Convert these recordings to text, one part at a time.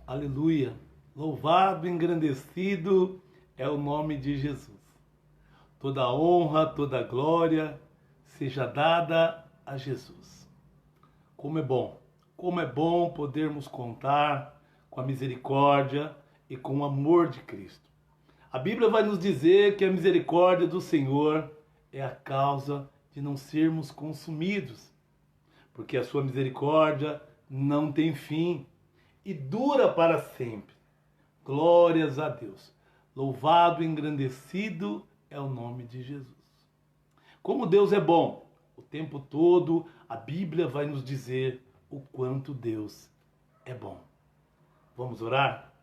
Aleluia! Louvado e engrandecido é o nome de Jesus. Toda honra, toda glória seja dada a Jesus. Como é bom podermos contar com a misericórdia e com o amor de Cristo. A Bíblia vai nos dizer que a misericórdia do Senhor é a causa de não sermos consumidos, porque a sua misericórdia não tem fim e dura para sempre. Glórias a Deus. Louvado e engrandecido é o nome de Jesus. Como Deus é bom, o tempo todo a Bíblia vai nos dizer o quanto Deus é bom. Vamos orar?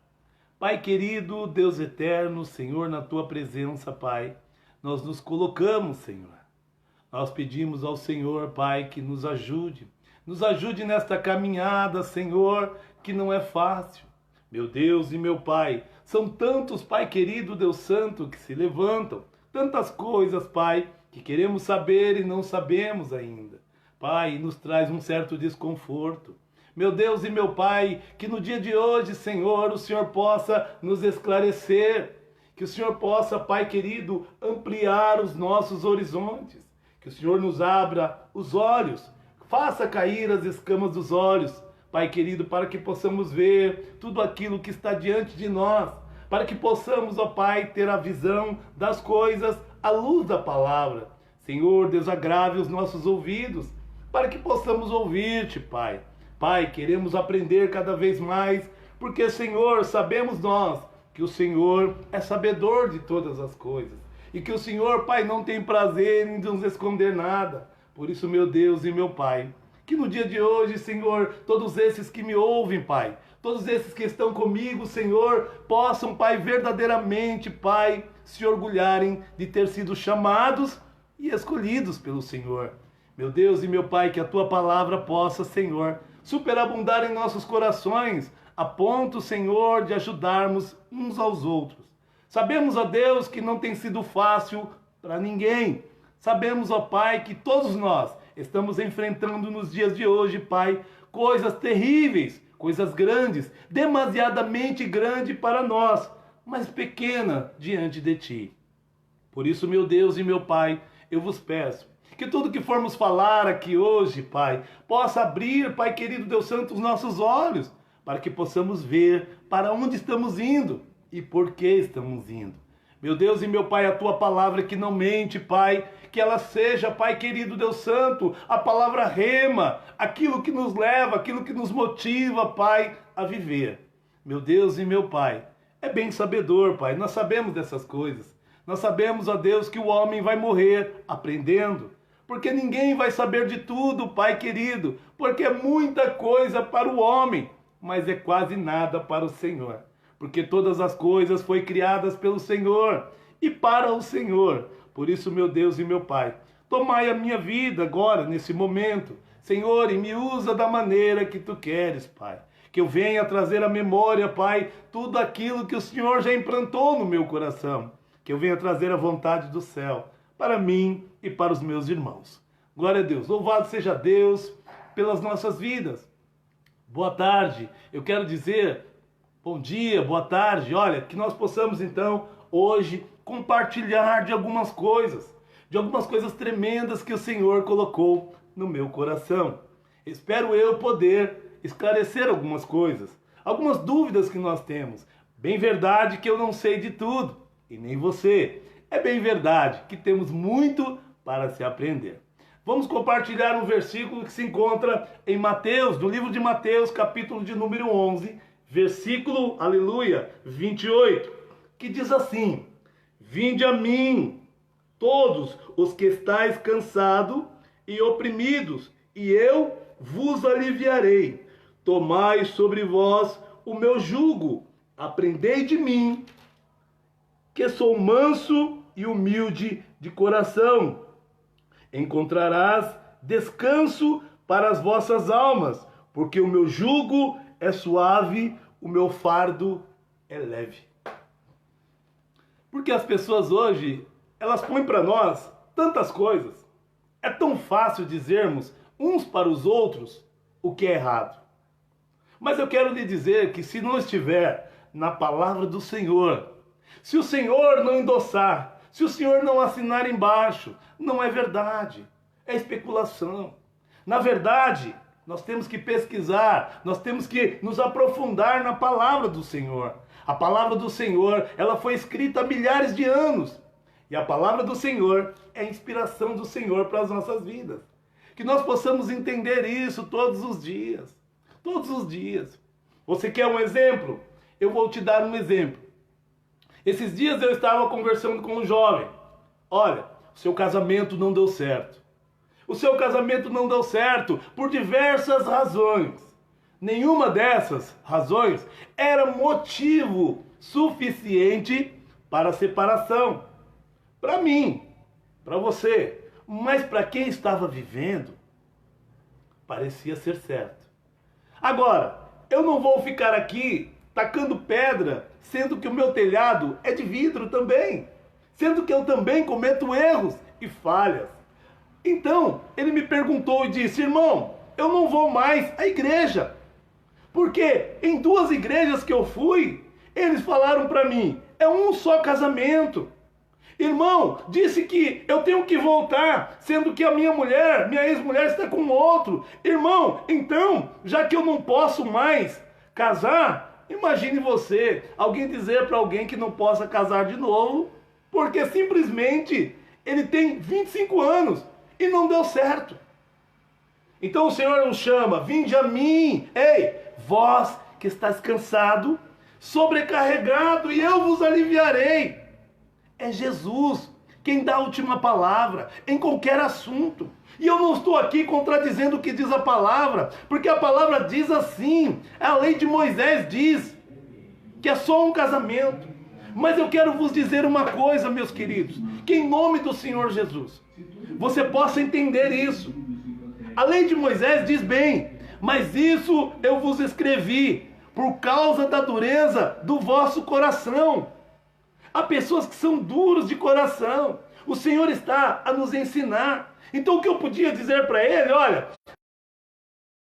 Pai querido, Deus eterno, Senhor, na tua presença, Pai, nós nos colocamos, Senhor. Nós pedimos ao Senhor, Pai, que nos ajude. Nos ajude nesta caminhada, Senhor, que não é fácil. Meu Deus e meu Pai, são tantos, Pai querido, Deus Santo, que se levantam. Tantas coisas, Pai, que queremos saber e não sabemos ainda. Pai, nos traz um certo desconforto. Meu Deus e meu Pai, que no dia de hoje, Senhor, o Senhor possa nos esclarecer. Que o Senhor possa, Pai querido, ampliar os nossos horizontes. Que o Senhor nos abra os olhos. Faça cair as escamas dos olhos, Pai querido, para que possamos ver tudo aquilo que está diante de nós. Para que possamos, ó Pai, ter a visão das coisas à luz da palavra. Senhor, desagrave os nossos ouvidos, para que possamos ouvir-te, Pai. Pai, queremos aprender cada vez mais, porque, Senhor, sabemos nós que o Senhor é sabedor de todas as coisas. E que o Senhor, Pai, não tem prazer em nos esconder nada. Por isso, meu Deus e meu Pai, que no dia de hoje, Senhor, todos esses que me ouvem, Pai, todos esses que estão comigo, Senhor, possam, Pai, verdadeiramente, Pai, se orgulharem de ter sido chamados e escolhidos pelo Senhor. Meu Deus e meu Pai, que a Tua palavra possa, Senhor, superabundar em nossos corações, a ponto, Senhor, de ajudarmos uns aos outros. Sabemos, ó Deus, que não tem sido fácil para ninguém. Sabemos, ó Pai, que todos nós estamos enfrentando nos dias de hoje, Pai, coisas terríveis, coisas grandes, demasiadamente grande para nós, mas pequena diante de Ti. Por isso, meu Deus e meu Pai, eu vos peço que tudo que formos falar aqui hoje, Pai, possa abrir, Pai querido Deus Santo, os nossos olhos, para que possamos ver para onde estamos indo e por que estamos indo. Meu Deus e meu Pai, a Tua palavra que não mente, Pai, que ela seja, Pai querido Deus Santo, a palavra rema, aquilo que nos leva, aquilo que nos motiva, Pai, a viver. Meu Deus e meu Pai, é bem sabedor, Pai, nós sabemos dessas coisas. Nós sabemos, ó Deus, que o homem vai morrer aprendendo, porque ninguém vai saber de tudo, Pai querido, porque é muita coisa para o homem, mas é quase nada para o Senhor. Porque todas as coisas foram criadas pelo Senhor e para o Senhor. Por isso, meu Deus e meu Pai, tomai a minha vida agora, nesse momento, Senhor, e me usa da maneira que Tu queres, Pai. Que eu venha trazer à memória, Pai, tudo aquilo que o Senhor já implantou no meu coração. Que eu venha trazer a vontade do céu para mim e para os meus irmãos. Glória a Deus. Louvado seja Deus pelas nossas vidas. Boa tarde. Eu quero dizer bom dia, boa tarde. Olha, que nós possamos então hoje compartilhar de algumas coisas tremendas que o Senhor colocou no meu coração. Espero eu poder esclarecer algumas coisas, algumas dúvidas que nós temos. Bem verdade que eu não sei de tudo, e nem você. É bem verdade que temos muito para se aprender. Vamos compartilhar um versículo que se encontra em Mateus, no livro de Mateus, capítulo de número 11, versículo, aleluia, 28, que diz assim: Vinde a mim, todos os que estáis cansados e oprimidos, e eu vos aliviarei. Tomai sobre vós o meu jugo, aprendei de mim, que sou manso e humilde de coração. Encontrarás descanso para as vossas almas, porque o meu jugo é suave, o meu fardo é leve. Porque as pessoas hoje, elas põem para nós tantas coisas. É tão fácil dizermos uns para os outros o que é errado. Mas eu quero lhe dizer que se não estiver na palavra do Senhor, se o Senhor não endossar, se o Senhor não assinar embaixo, não é verdade, é especulação. Na verdade, nós temos que pesquisar, nós temos que nos aprofundar na palavra do Senhor. A palavra do Senhor, ela foi escrita há milhares de anos. E a palavra do Senhor é a inspiração do Senhor para as nossas vidas. Que nós possamos entender isso todos os dias. Todos os dias. Você quer um exemplo? Eu vou te dar um exemplo. Esses dias eu estava conversando com um jovem. Olha, o seu casamento não deu certo. O seu casamento não deu certo por diversas razões. Nenhuma dessas razões era motivo suficiente para a separação. Para mim, para você. Mas para quem estava vivendo, parecia ser certo. Agora, eu não vou ficar aqui tacando pedra, sendo que o meu telhado é de vidro também. Sendo que eu também cometo erros e falhas. Então, ele me perguntou e disse: irmão, eu não vou mais à igreja. Porque em 2 igrejas que eu fui, eles falaram para mim, é um só casamento. Irmão, disse que eu tenho que voltar, sendo que a minha ex-mulher está com outro. Irmão, então, já que eu não posso mais casar, imagine você, alguém dizer para alguém que não possa casar de novo, porque simplesmente ele tem 25 anos e não deu certo. Então o Senhor nos chama: vinde a mim, ei, vós que estáis cansado, sobrecarregado, e eu vos aliviarei. É Jesus quem dá a última palavra em qualquer assunto. E eu não estou aqui contradizendo o que diz a palavra, porque a palavra diz assim, a lei de Moisés diz que é só um casamento. Mas eu quero vos dizer uma coisa, meus queridos, que em nome do Senhor Jesus, você possa entender isso. A lei de Moisés diz bem, mas isso eu vos escrevi por causa da dureza do vosso coração. Há pessoas que são duros de coração. O Senhor está a nos ensinar. Então o que eu podia dizer para ele, olha,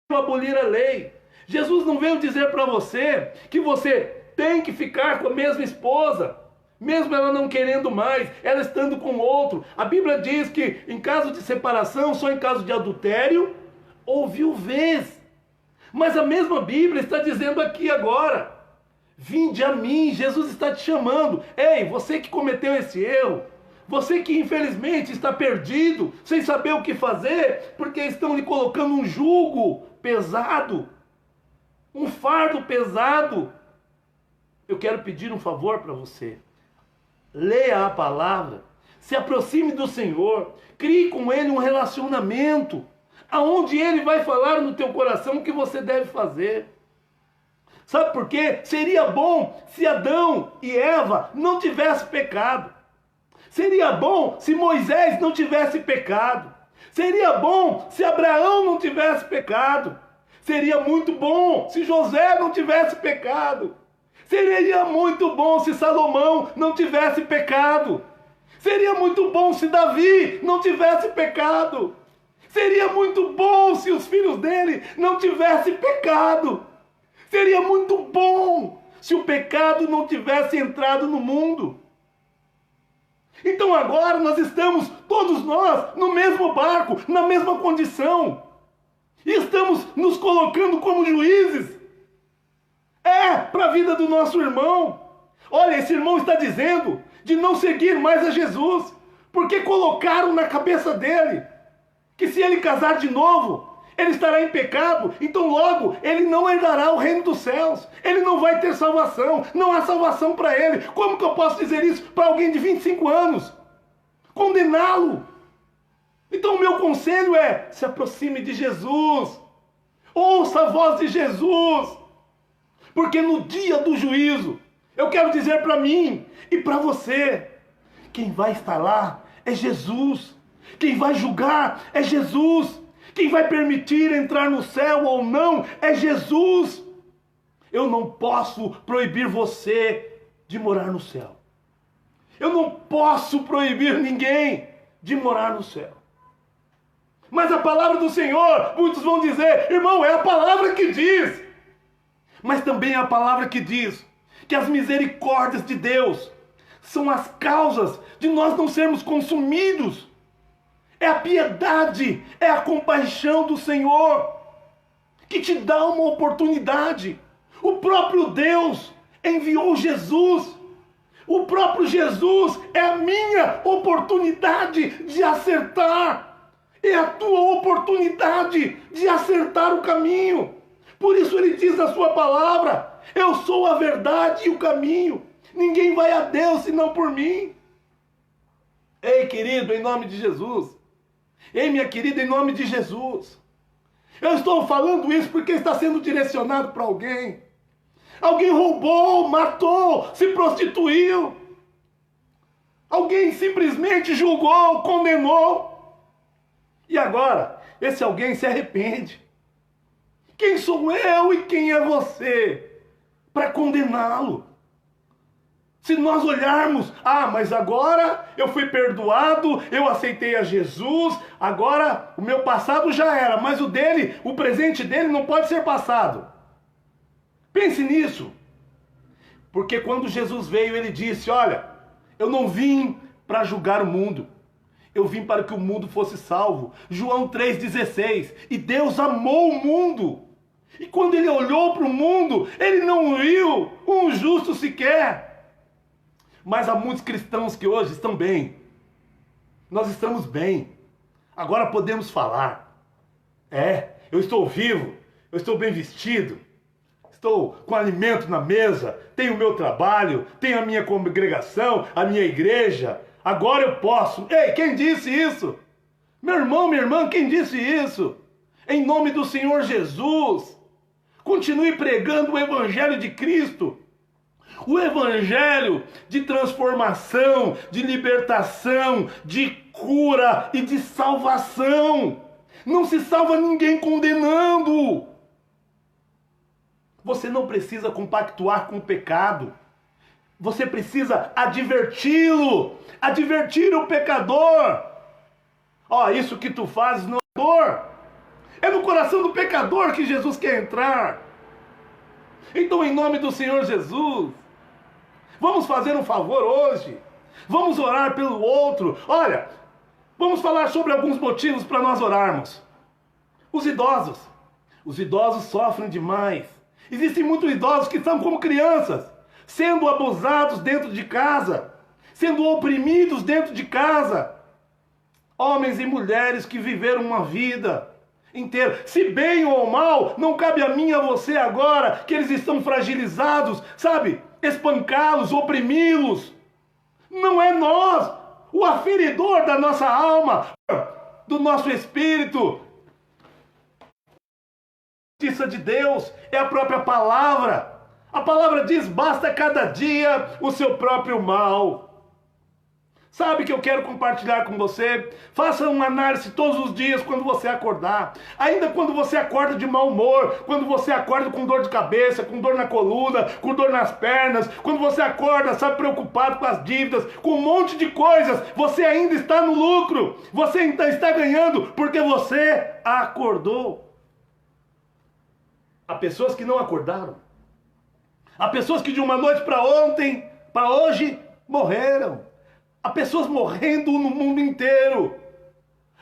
abolir a lei. Jesus não veio dizer para você que você tem que ficar com a mesma esposa, mesmo ela não querendo mais, ela estando com outro. A Bíblia diz que em caso de separação, só em caso de adultério ou viuvez. Mas a mesma Bíblia está dizendo aqui agora: vinde a mim, Jesus está te chamando. Ei, você que cometeu esse erro, você que infelizmente está perdido, sem saber o que fazer, porque estão lhe colocando um jugo pesado, um fardo pesado. Eu quero pedir um favor para você. Leia a palavra, se aproxime do Senhor, crie com Ele um relacionamento, aonde Ele vai falar no teu coração o que você deve fazer. Sabe por quê? Seria bom se Adão e Eva não tivessem pecado. Seria bom se Moisés não tivesse pecado. Seria bom se Abraão não tivesse pecado. Seria muito bom se José não tivesse pecado. Seria muito bom se Salomão não tivesse pecado. Seria muito bom se Davi não tivesse pecado. Seria muito bom se os filhos dele não tivessem pecado. Seria muito bom se o pecado não tivesse entrado no mundo. Então agora nós estamos, todos nós, no mesmo barco, na mesma condição. E estamos nos colocando como juízes. Para a vida do nosso irmão. Olha, esse irmão está dizendo de não seguir mais a Jesus, porque colocaram na cabeça dele que se ele casar de novo, ele estará em pecado, então logo ele não herdará o reino dos céus. Ele não vai ter salvação, não há salvação para ele. Como que eu posso dizer isso para alguém de 25 anos? Condená-lo. Então o meu conselho é: se aproxime de Jesus. Ouça a voz de Jesus. Porque no dia do juízo, eu quero dizer para mim e para você, quem vai estar lá é Jesus. Quem vai julgar é Jesus. Quem vai permitir entrar no céu ou não é Jesus. Eu não posso proibir você de morar no céu. Eu não posso proibir ninguém de morar no céu. Mas a palavra do Senhor, muitos vão dizer: irmão, é a palavra que diz. Mas também é a palavra que diz que as misericórdias de Deus são as causas de nós não sermos consumidos. É a piedade, é a compaixão do Senhor que te dá uma oportunidade. O próprio Deus enviou Jesus. O próprio Jesus é a minha oportunidade de acertar. É a tua oportunidade de acertar o caminho. Por isso ele diz na sua palavra: eu sou a verdade e o caminho. Ninguém vai a Deus senão por mim. Ei, querido, em nome de Jesus. Ei, minha querida, em nome de Jesus. Eu estou falando isso porque está sendo direcionado para alguém. Alguém roubou, matou, se prostituiu. Alguém simplesmente julgou, condenou. E agora, esse alguém se arrepende. Quem sou eu e quem é você para condená-lo? Se nós olharmos, mas agora eu fui perdoado, eu aceitei a Jesus, agora o meu passado já era, mas o presente dele não pode ser passado. Pense nisso. Porque quando Jesus veio, ele disse: olha, eu não vim para julgar o mundo, eu vim para que o mundo fosse salvo. João 3,16. E Deus amou o mundo. E quando ele olhou para o mundo, ele não viu um justo sequer. Mas há muitos cristãos que hoje estão bem. Nós estamos bem. Agora podemos falar. Eu estou vivo, eu estou bem vestido, estou com alimento na mesa, tenho o meu trabalho, tenho a minha congregação, a minha igreja. Agora eu posso. Ei, quem disse isso? Meu irmão, minha irmã, quem disse isso? Em nome do Senhor Jesus, continue pregando o Evangelho de Cristo. O Evangelho de transformação, de libertação, de cura e de salvação. Não se salva ninguém condenando. Você não precisa compactuar com o pecado. Você precisa adverti-lo. Advertir o pecador. Isso que tu fazes não é dor. É no coração do pecador que Jesus quer entrar. Então, em nome do Senhor Jesus, vamos fazer um favor hoje. Vamos orar pelo outro. Olha, vamos falar sobre alguns motivos para nós orarmos. Os idosos. Os idosos sofrem demais. Existem muitos idosos que são como crianças, sendo abusados dentro de casa, sendo oprimidos dentro de casa. Homens e mulheres que viveram uma vida inteira, se bem ou mal, não cabe a mim e a você agora, que eles estão fragilizados, sabe? Espancá-los, oprimi-los. Não é nós, o aferidor da nossa alma, do nosso espírito. A justiça de Deus é a própria palavra. A palavra diz: basta cada dia o seu próprio mal. Sabe que eu quero compartilhar com você? Faça uma análise todos os dias quando você acordar. Ainda quando você acorda de mau humor, quando você acorda com dor de cabeça, com dor na coluna, com dor nas pernas, quando você acorda, sabe, preocupado com as dívidas, com um monte de coisas, você ainda está no lucro. Você ainda está ganhando porque você acordou. Há pessoas que não acordaram. Há pessoas que de uma noite para hoje, morreram. Há pessoas morrendo no mundo inteiro.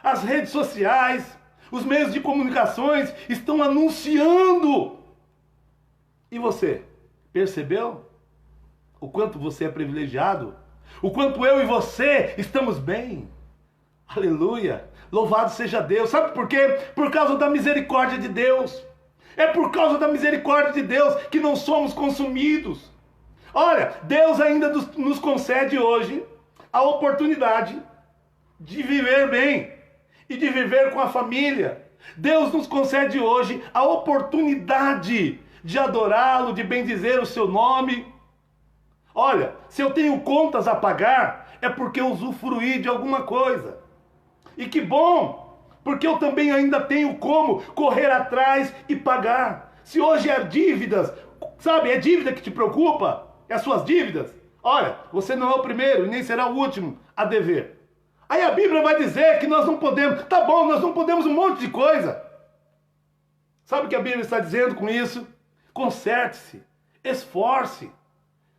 As redes sociais, os meios de comunicações estão anunciando. E você, percebeu o quanto você é privilegiado? O quanto eu e você estamos bem? Aleluia! Louvado seja Deus. Sabe por quê? Por causa da misericórdia de Deus. É por causa da misericórdia de Deus que não somos consumidos. Olha, Deus ainda nos concede hoje a oportunidade de viver bem e de viver com a família. Deus nos concede hoje a oportunidade de adorá-lo, de bendizer o seu nome. Olha, se eu tenho contas a pagar, é porque eu usufruí de alguma coisa. E que bom, porque eu também ainda tenho como correr atrás e pagar. Se hoje é dívidas, sabe, é dívida que te preocupa, é as suas dívidas. Olha, você não é o primeiro e nem será o último a dever. Aí a Bíblia vai dizer que nós não podemos. Tá bom, nós não podemos um monte de coisa. Sabe o que a Bíblia está dizendo com isso? Conserte-se, esforce,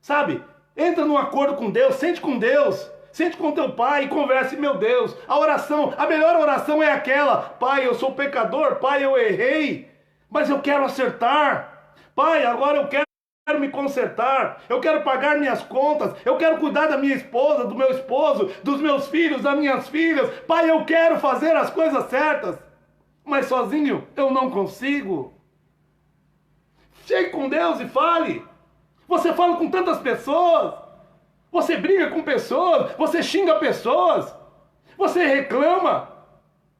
sabe? Entra num acordo com Deus, sente com Deus, sente com teu pai e converse. Meu Deus, a oração, a melhor oração é aquela: Pai, eu sou pecador, Pai, eu errei, mas eu quero acertar. Pai, agora eu quero me consertar, eu quero pagar minhas contas, eu quero cuidar da minha esposa, do meu esposo, dos meus filhos, das minhas filhas. Pai, eu quero fazer as coisas certas, mas sozinho eu não consigo. Chegue com Deus e fale. Você fala com tantas pessoas, você briga com pessoas, você xinga pessoas, você reclama.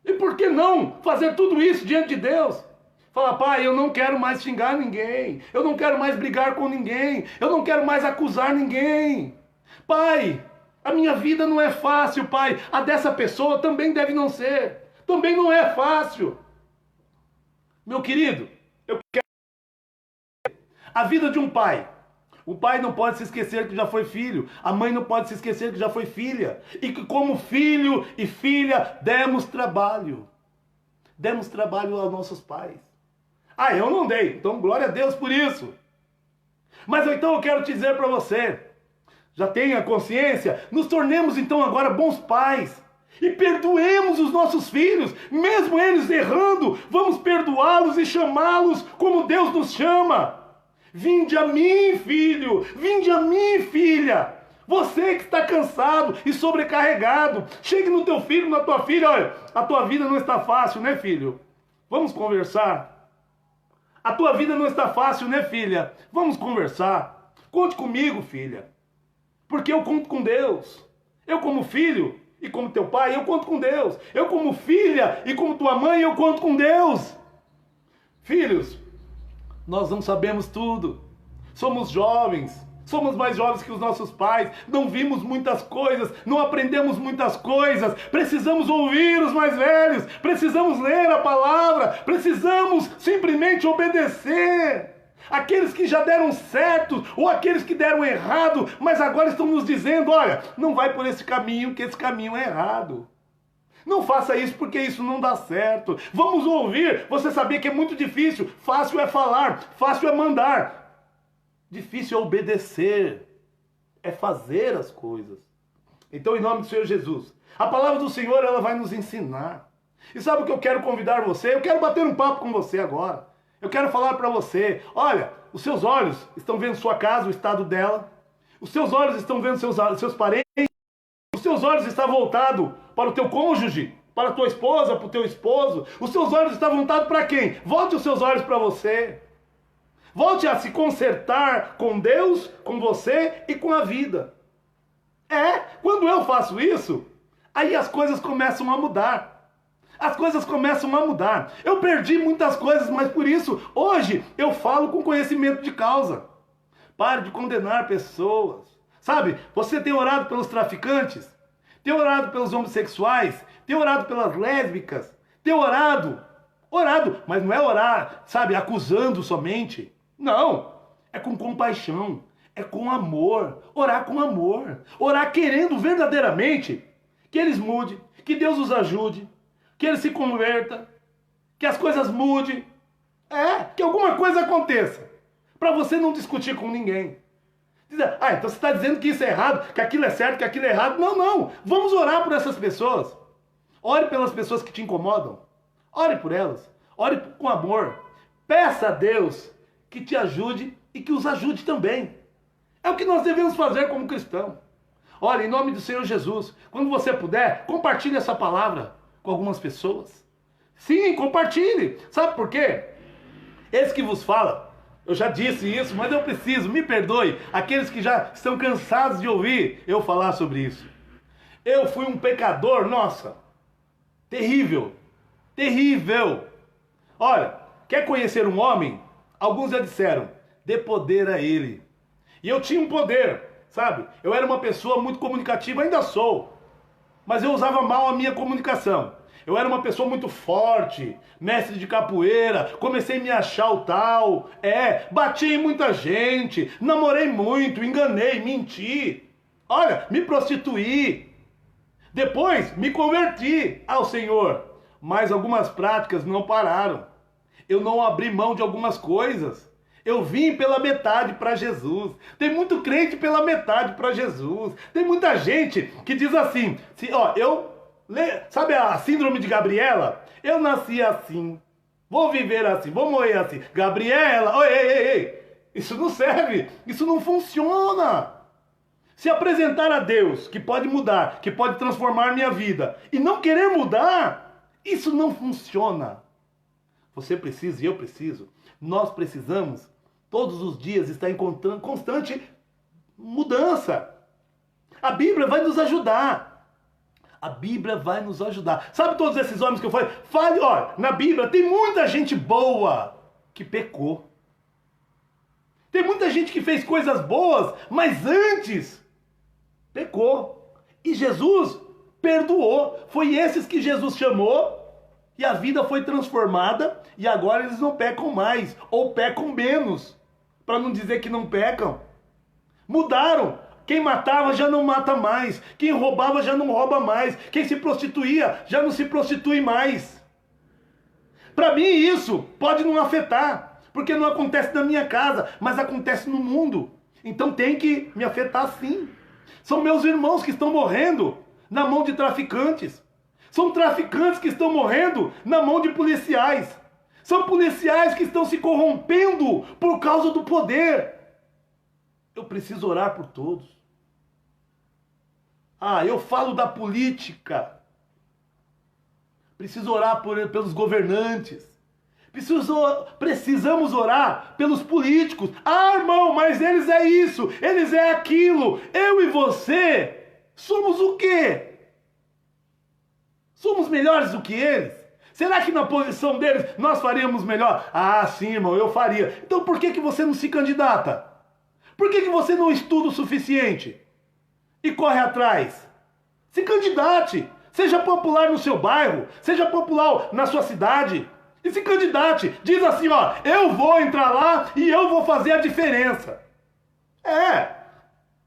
E por que não fazer tudo isso diante de Deus? Fala: Pai, eu não quero mais xingar ninguém, eu não quero mais brigar com ninguém, eu não quero mais acusar ninguém. Pai, a minha vida não é fácil, Pai, a dessa pessoa também deve não ser, também não é fácil. Meu querido, eu quero a vida de um pai. O pai não pode se esquecer que já foi filho. A mãe não pode se esquecer que já foi filha. E que como filho e filha demos trabalho. Demos trabalho aos nossos pais. Ah, eu não dei. Então glória a Deus por isso. Mas então eu quero te dizer para você. Já tenha consciência. Nos tornemos então agora bons pais. E perdoemos os nossos filhos. Mesmo eles errando. Vamos perdoá-los e chamá-los como Deus nos chama. Vinde a mim, filho, vinde a mim, filha. Você que está cansado e sobrecarregado, chegue no teu filho, na tua filha. Olha, a tua vida não está fácil, né, filho? Vamos conversar. A tua vida não está fácil, né, filha? Vamos conversar. Conte comigo, filha. Porque eu conto com Deus. Eu como filho e como teu pai, eu conto com Deus. Eu como filha e como tua mãe, eu conto com Deus. Filhos, nós não sabemos tudo. Somos jovens. Somos mais jovens que os nossos pais. Não vimos muitas coisas. Não aprendemos muitas coisas. Precisamos ouvir os mais velhos. Precisamos ler a palavra. Precisamos simplesmente obedecer. Aqueles que já deram certo ou aqueles que deram errado, mas agora estão nos dizendo: olha, não vai por esse caminho, que esse caminho é errado. Não faça isso porque isso não dá certo. Vamos ouvir. Você sabia que é muito difícil. Fácil é falar, fácil é mandar. Difícil é obedecer. É fazer as coisas. Então, em nome do Senhor Jesus, a palavra do Senhor, ela vai nos ensinar. E sabe o que eu quero convidar você? Eu quero bater um papo com você agora. Eu quero falar para você: olha, os seus olhos estão vendo sua casa, o estado dela. Os seus olhos estão vendo seus parentes. Os seus olhos estão voltados para o teu cônjuge, para a tua esposa, para o teu esposo. Os seus olhos estão voltados para quem? Volte os seus olhos para você. Volte a se consertar com Deus, com você e com a vida. Quando eu faço isso, aí as coisas começam a mudar. As coisas começam a mudar. Eu perdi muitas coisas, mas por isso, hoje, eu falo com conhecimento de causa. Pare de condenar pessoas. Sabe, você tem orado pelos traficantes? Tem orado pelos homossexuais? Tem orado pelas lésbicas? Tem orado, mas não é orar, sabe, acusando somente. Não, é com compaixão, é com amor, orar com amor. Orar querendo verdadeiramente que eles mudem, que Deus os ajude, que eles se convertam, que as coisas mudem. Que alguma coisa aconteça, para você não discutir com ninguém. Então você está dizendo que isso é errado, que aquilo é certo, que aquilo é errado. Não. Vamos orar por essas pessoas. Ore pelas pessoas que te incomodam. Ore por elas. Ore com amor. Peça a Deus que te ajude e que os ajude também. É o que nós devemos fazer como cristão. Olha, em nome do Senhor Jesus, quando você puder, compartilhe essa palavra com algumas pessoas. Sim, compartilhe. Sabe por quê? Esse que vos fala, eu já disse isso, mas eu preciso, me perdoe, aqueles que já estão cansados de ouvir eu falar sobre isso. Eu fui um pecador, nossa, terrível, terrível. Olha, quer conhecer um homem? Alguns já disseram, dê poder a ele. E eu tinha um poder, sabe? Eu era uma pessoa muito comunicativa, ainda sou, mas eu usava mal a minha comunicação. Eu era uma pessoa muito forte, mestre de capoeira, comecei a me achar o tal, bati em muita gente, namorei muito, enganei, menti. Olha, me prostituí. Depois me converti ao Senhor, mas algumas práticas não pararam. Eu não abri mão de algumas coisas. Eu vim pela metade para Jesus. Tem muito crente pela metade para Jesus. Tem muita gente que diz assim, sabe a síndrome de Gabriela? Eu nasci assim, vou viver assim, vou morrer assim. Gabriela, ei, isso não serve, isso não funciona. Se apresentar a Deus, que pode mudar, que pode transformar minha vida, e não querer mudar, isso não funciona. Você precisa e eu preciso. Nós precisamos, todos os dias, estar em constante mudança. A Bíblia vai nos ajudar. A Bíblia vai nos ajudar. Sabe todos esses homens que eu falei? Na Bíblia tem muita gente boa que pecou. Tem muita gente que fez coisas boas, mas antes pecou. E Jesus perdoou. Foi esses que Jesus chamou e a vida foi transformada e agora eles não pecam mais ou pecam menos. Para não dizer que não pecam. Mudaram. Quem matava já não mata mais. Quem roubava já não rouba mais. Quem se prostituía já não se prostitui mais. Para mim isso pode não afetar, porque não acontece na minha casa, mas acontece no mundo. Então tem que me afetar sim. São meus irmãos que estão morrendo na mão de traficantes. São traficantes que estão morrendo na mão de policiais. São policiais que estão se corrompendo por causa do poder. Eu preciso orar por todos. Eu falo da política. Preciso orar pelos governantes. Precisamos orar pelos políticos. Irmão, mas eles é isso, eles é aquilo. Eu e você somos o quê? Somos melhores do que eles? Será que na posição deles nós faríamos melhor? Sim, irmão, eu faria. Então por que você não se candidata? Por que você não estuda o suficiente? E corre atrás? Se candidate. Seja popular no seu bairro. Seja popular na sua cidade. E se candidate. Diz assim, eu vou entrar lá e eu vou fazer a diferença.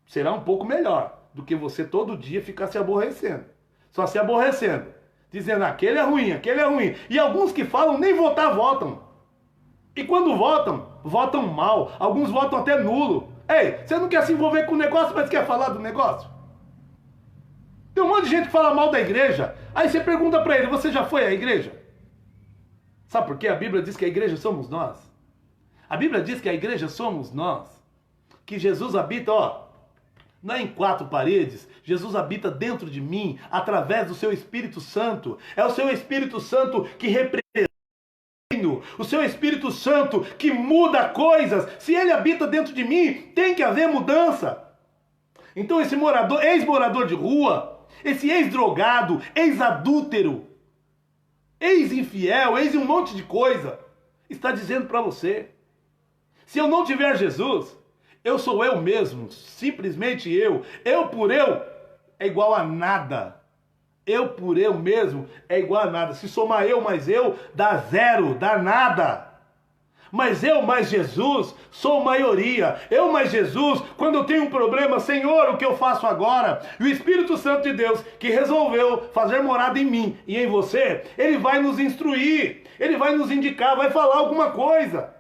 Será um pouco melhor do que você todo dia ficar se aborrecendo. Só se aborrecendo. Dizendo, aquele é ruim, aquele é ruim. E alguns que falam, nem votar, votam. E quando votam, votam mal. Alguns votam até nulo. Ei, você não quer se envolver com o negócio, mas quer falar do negócio? Tem um monte de gente que fala mal da igreja. Aí você pergunta pra ele, você já foi à igreja? Sabe por quê? A Bíblia diz que a igreja somos nós. A Bíblia diz que a igreja somos nós. Que Jesus habita, não é em quatro paredes. Jesus habita dentro de mim, através do seu Espírito Santo. É o seu Espírito Santo que representa o seu Espírito Santo que muda coisas. Se ele habita dentro de mim, tem que haver mudança. Então esse ex-morador de rua, esse ex-drogado, ex-adúltero, ex-infiel, ex um monte de coisa, está dizendo para você, se eu não tiver Jesus, eu sou eu mesmo, simplesmente eu por eu é igual a nada. Eu por eu mesmo é igual a nada. Se somar eu mais eu, dá zero, dá nada. Mas eu mais Jesus sou maioria. Eu mais Jesus, quando eu tenho um problema, Senhor, o que eu faço agora? E o Espírito Santo de Deus, que resolveu fazer morada em mim e em você, ele vai nos instruir, ele vai nos indicar, vai falar alguma coisa.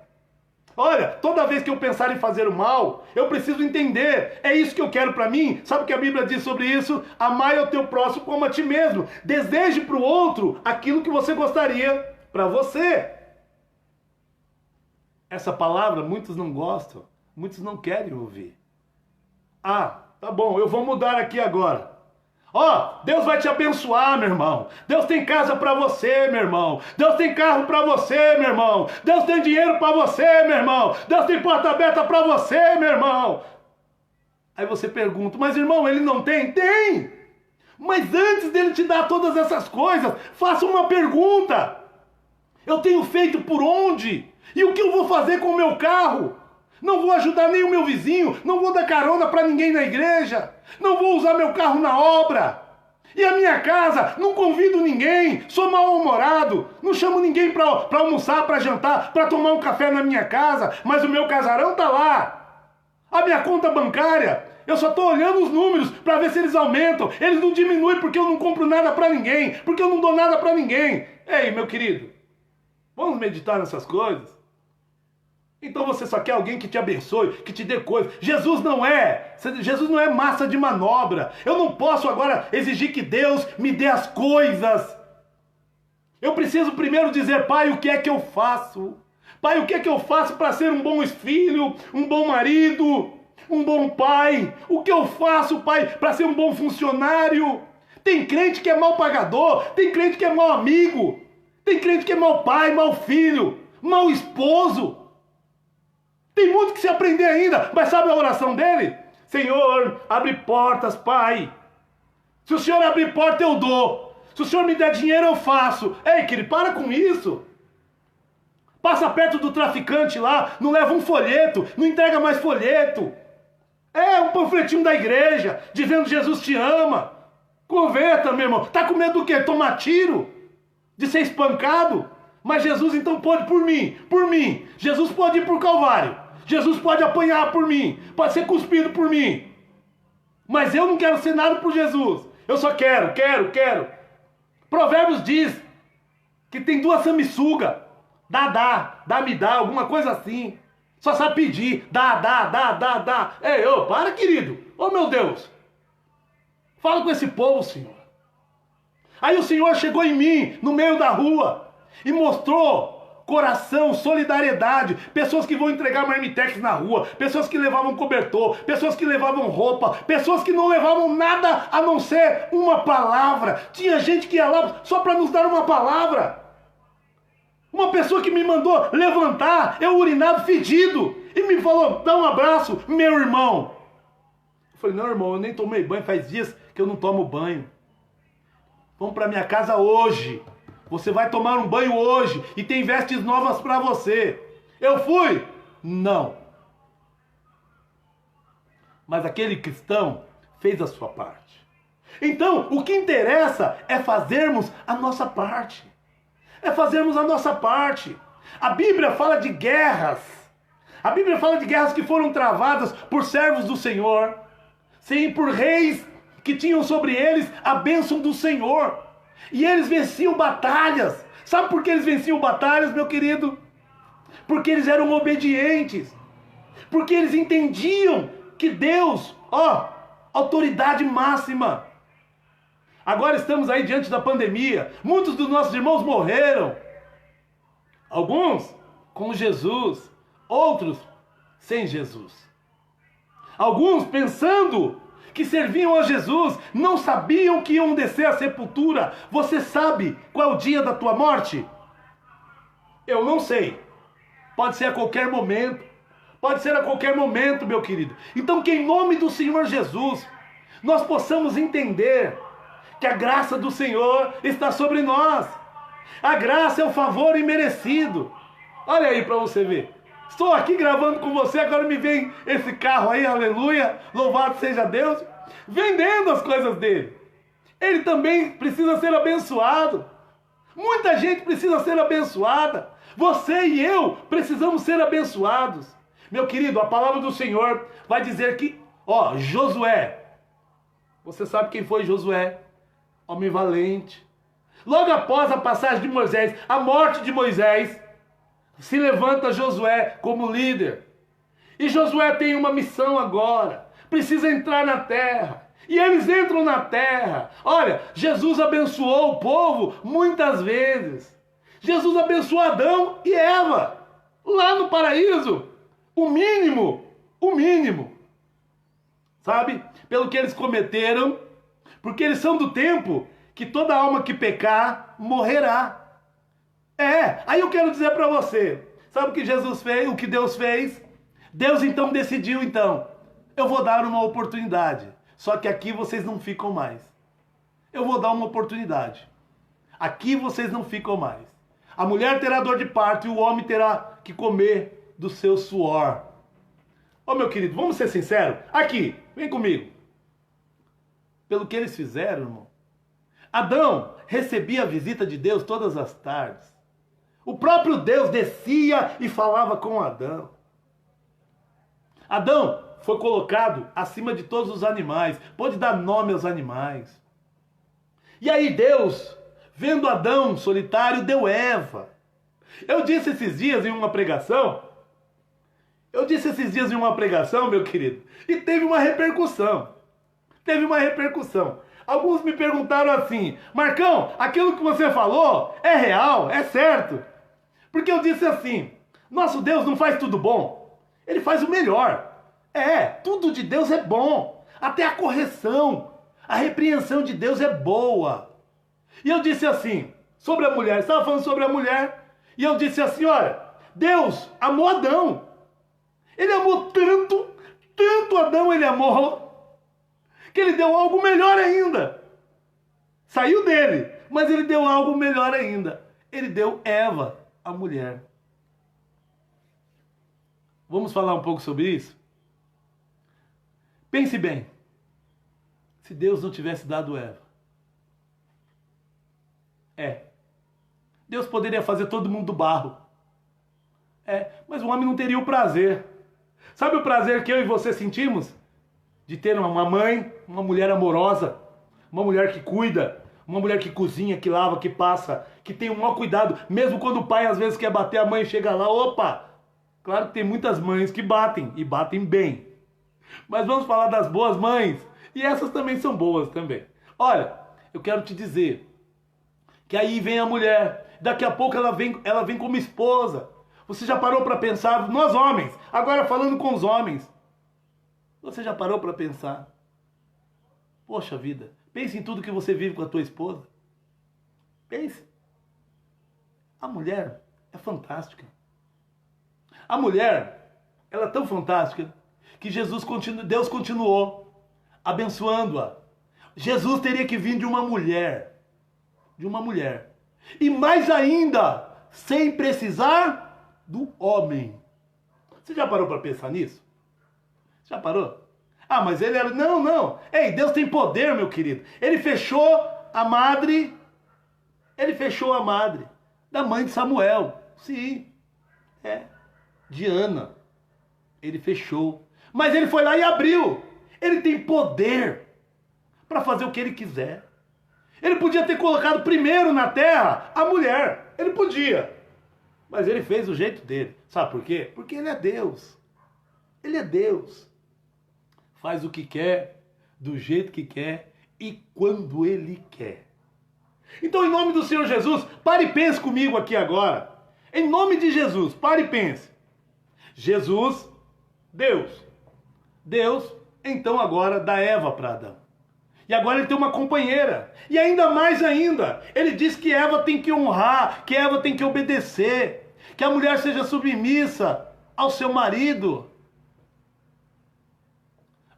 Olha, toda vez que eu pensar em fazer o mal, eu preciso entender, é isso que eu quero para mim? Sabe o que a Bíblia diz sobre isso? Amai ao teu próximo como a ti mesmo. Deseje para o outro aquilo que você gostaria para você. Essa palavra muitos não gostam, muitos não querem ouvir. Tá bom, eu vou mudar aqui agora. Deus vai te abençoar, meu irmão. Deus tem casa para você, meu irmão. Deus tem carro para você, meu irmão. Deus tem dinheiro para você, meu irmão. Deus tem porta aberta para você, meu irmão. Aí você pergunta, mas irmão, ele não tem? Tem! Mas antes dele te dar todas essas coisas, faça uma pergunta. Eu tenho feito por onde? E o que eu vou fazer com o meu carro? Não vou ajudar nem o meu vizinho, não vou dar carona para ninguém na igreja, não vou usar meu carro na obra. E a minha casa, não convido ninguém, sou mal-humorado, não chamo ninguém para almoçar, para jantar, para tomar um café na minha casa, mas o meu casarão tá lá. A minha conta bancária, eu só estou olhando os números para ver se eles aumentam, eles não diminuem porque eu não compro nada para ninguém, porque eu não dou nada para ninguém. Ei, meu querido, vamos meditar nessas coisas? Então você só quer alguém que te abençoe, que te dê coisas. Jesus não é massa de manobra. Eu não posso agora exigir que Deus me dê as coisas. Eu preciso primeiro dizer: Pai, o que é que eu faço? Pai, o que é que eu faço para ser um bom filho, um bom marido, um bom pai? O que eu faço, Pai, para ser um bom funcionário? Tem crente que é mau pagador, tem crente que é mau amigo, tem crente que é mau pai, mau filho, mau esposo. Tem muito que se aprender ainda, mas sabe a oração dele? Senhor, abre portas, Pai. Se o Senhor abrir porta, eu dou. Se o Senhor me der dinheiro, eu faço. Ei, querido, para com isso. Passa perto do traficante lá, não leva um folheto, não entrega mais folheto. É um panfletinho da igreja, dizendo Jesus te ama. Converta, meu irmão. Tá com medo do quê? Tomar tiro? De ser espancado? Mas Jesus então pode por mim, por mim. Jesus pode ir por Calvário. Jesus pode apanhar por mim, pode ser cuspido por mim. Mas eu não quero ser nada por Jesus. Eu só quero. Provérbios diz que tem duas sanguessugas. Dá, me dá, alguma coisa assim. Só sabe pedir, dá. Ei, ô, para, querido. Ô, meu Deus. Fala com esse povo, Senhor. Aí o Senhor chegou em mim, no meio da rua, e mostrou coração, solidariedade, pessoas que vão entregar marmitex na rua, pessoas que levavam cobertor, pessoas que levavam roupa, pessoas que não levavam nada a não ser uma palavra. Tinha gente que ia lá só para nos dar uma palavra. Uma pessoa que me mandou levantar, eu urinado, fedido, e me falou: dá um abraço, meu irmão. Eu falei: não, irmão, eu nem tomei banho, faz dias que eu não tomo banho. Vamos para minha casa hoje. Você vai tomar um banho hoje e tem vestes novas para você. Eu fui? Não. Mas aquele cristão fez a sua parte. Então, o que interessa é fazermos a nossa parte. É fazermos a nossa parte. A Bíblia fala de guerras. A Bíblia fala de guerras que foram travadas por servos do Senhor. Sim, por reis que tinham sobre eles a bênção do Senhor. E eles venciam batalhas. Sabe por que eles venciam batalhas, meu querido? Porque eles eram obedientes. Porque eles entendiam que Deus, autoridade máxima. Agora estamos aí diante da pandemia. Muitos dos nossos irmãos morreram. Alguns com Jesus, outros sem Jesus. Alguns pensando que serviam a Jesus, não sabiam que iam descer à sepultura. Você sabe qual é o dia da tua morte? Eu não sei. Pode ser a qualquer momento. Pode ser a qualquer momento, meu querido. Então que em nome do Senhor Jesus, nós possamos entender que a graça do Senhor está sobre nós. A graça é o favor imerecido. Olha aí para você ver. Estou aqui gravando com você, agora me vem esse carro aí, aleluia, louvado seja Deus, vendendo as coisas dele. Ele também precisa ser abençoado. Muita gente precisa ser abençoada. Você e eu precisamos ser abençoados. Meu querido, a palavra do Senhor vai dizer que, Josué. Você sabe quem foi Josué? Homem valente. Logo após a passagem de Moisés, a morte de Moisés, se levanta Josué como líder. E Josué tem uma missão agora. Precisa entrar na terra. E eles entram na terra. Olha, Jesus abençoou o povo muitas vezes. Jesus abençoou Adão e Eva. Lá no paraíso. O mínimo. Sabe? Pelo que eles cometeram. Porque eles são do tempo que toda alma que pecar morrerá. Aí eu quero dizer para você, sabe o que Jesus fez, o que Deus fez? Deus então decidiu, eu vou dar uma oportunidade, só que aqui vocês não ficam mais. Eu vou dar uma oportunidade. Aqui vocês não ficam mais. A mulher terá dor de parto e o homem terá que comer do seu suor. Meu querido, vamos ser sinceros? Aqui, vem comigo. Pelo que eles fizeram, irmão. Adão recebia a visita de Deus todas as tardes. O próprio Deus descia e falava com Adão. Adão foi colocado acima de todos os animais. Pôde dar nome aos animais. E aí Deus, vendo Adão solitário, deu Eva. Eu disse esses dias em uma pregação Eu disse esses dias em uma pregação, meu querido, e teve uma repercussão. Teve uma repercussão. Alguns me perguntaram assim: Marcão, aquilo que você falou é real, é certo? Porque eu disse assim: nosso Deus não faz tudo bom, Ele faz o melhor. Tudo de Deus é bom, até a correção, a repreensão de Deus é boa. E eu disse assim, sobre a mulher, estava falando sobre a mulher, e eu disse assim: olha, Deus amou Adão. Ele amou tanto, tanto Adão ele amou, que ele deu algo melhor ainda. Saiu dele, mas ele deu algo melhor ainda. Ele deu Eva, a mulher. Vamos falar um pouco sobre isso? Pense bem. Se Deus não tivesse dado Eva. Deus poderia fazer todo mundo do barro. Mas o homem não teria o prazer. Sabe o prazer que eu e você sentimos? De ter uma mãe, uma mulher amorosa, uma mulher que cuida, uma mulher que cozinha, que lava, que passa, que tem um maior cuidado. Mesmo quando o pai às vezes quer bater, a mãe chega lá, opa! Claro que tem muitas mães que batem, e batem bem. Mas vamos falar das boas mães. E essas também são boas também. Olha, eu quero te dizer que aí vem a mulher. Daqui a pouco ela vem como esposa. Você já parou para pensar, nós homens, agora falando com os homens, você já parou para pensar? Poxa vida, pense em tudo que você vive com a tua esposa. Pense. A mulher é fantástica. A mulher, ela é tão fantástica que Deus continuou abençoando-a. Jesus teria que vir de uma mulher. De uma mulher. E mais ainda, sem precisar do homem. Você já parou para pensar nisso? Já parou? Mas ele era... Não. Ei, Deus tem poder, meu querido. Ele fechou a madre da mãe de Samuel. Sim. De Ana. Ele fechou. Mas ele foi lá e abriu. Ele tem poder para fazer o que ele quiser. Ele podia ter colocado primeiro na terra a mulher. Ele podia. Mas ele fez do jeito dele. Sabe por quê? Porque ele é Deus. Ele é Deus. Faz o que quer, do jeito que quer e quando ele quer. Então, em nome do Senhor Jesus, pare e pense comigo aqui agora. Em nome de Jesus, pare e pense. Jesus, Deus. Deus, então agora dá Eva para Adão. E agora ele tem uma companheira. E ainda mais ainda, ele diz que Eva tem que honrar, que Eva tem que obedecer, que a mulher seja submissa ao seu marido.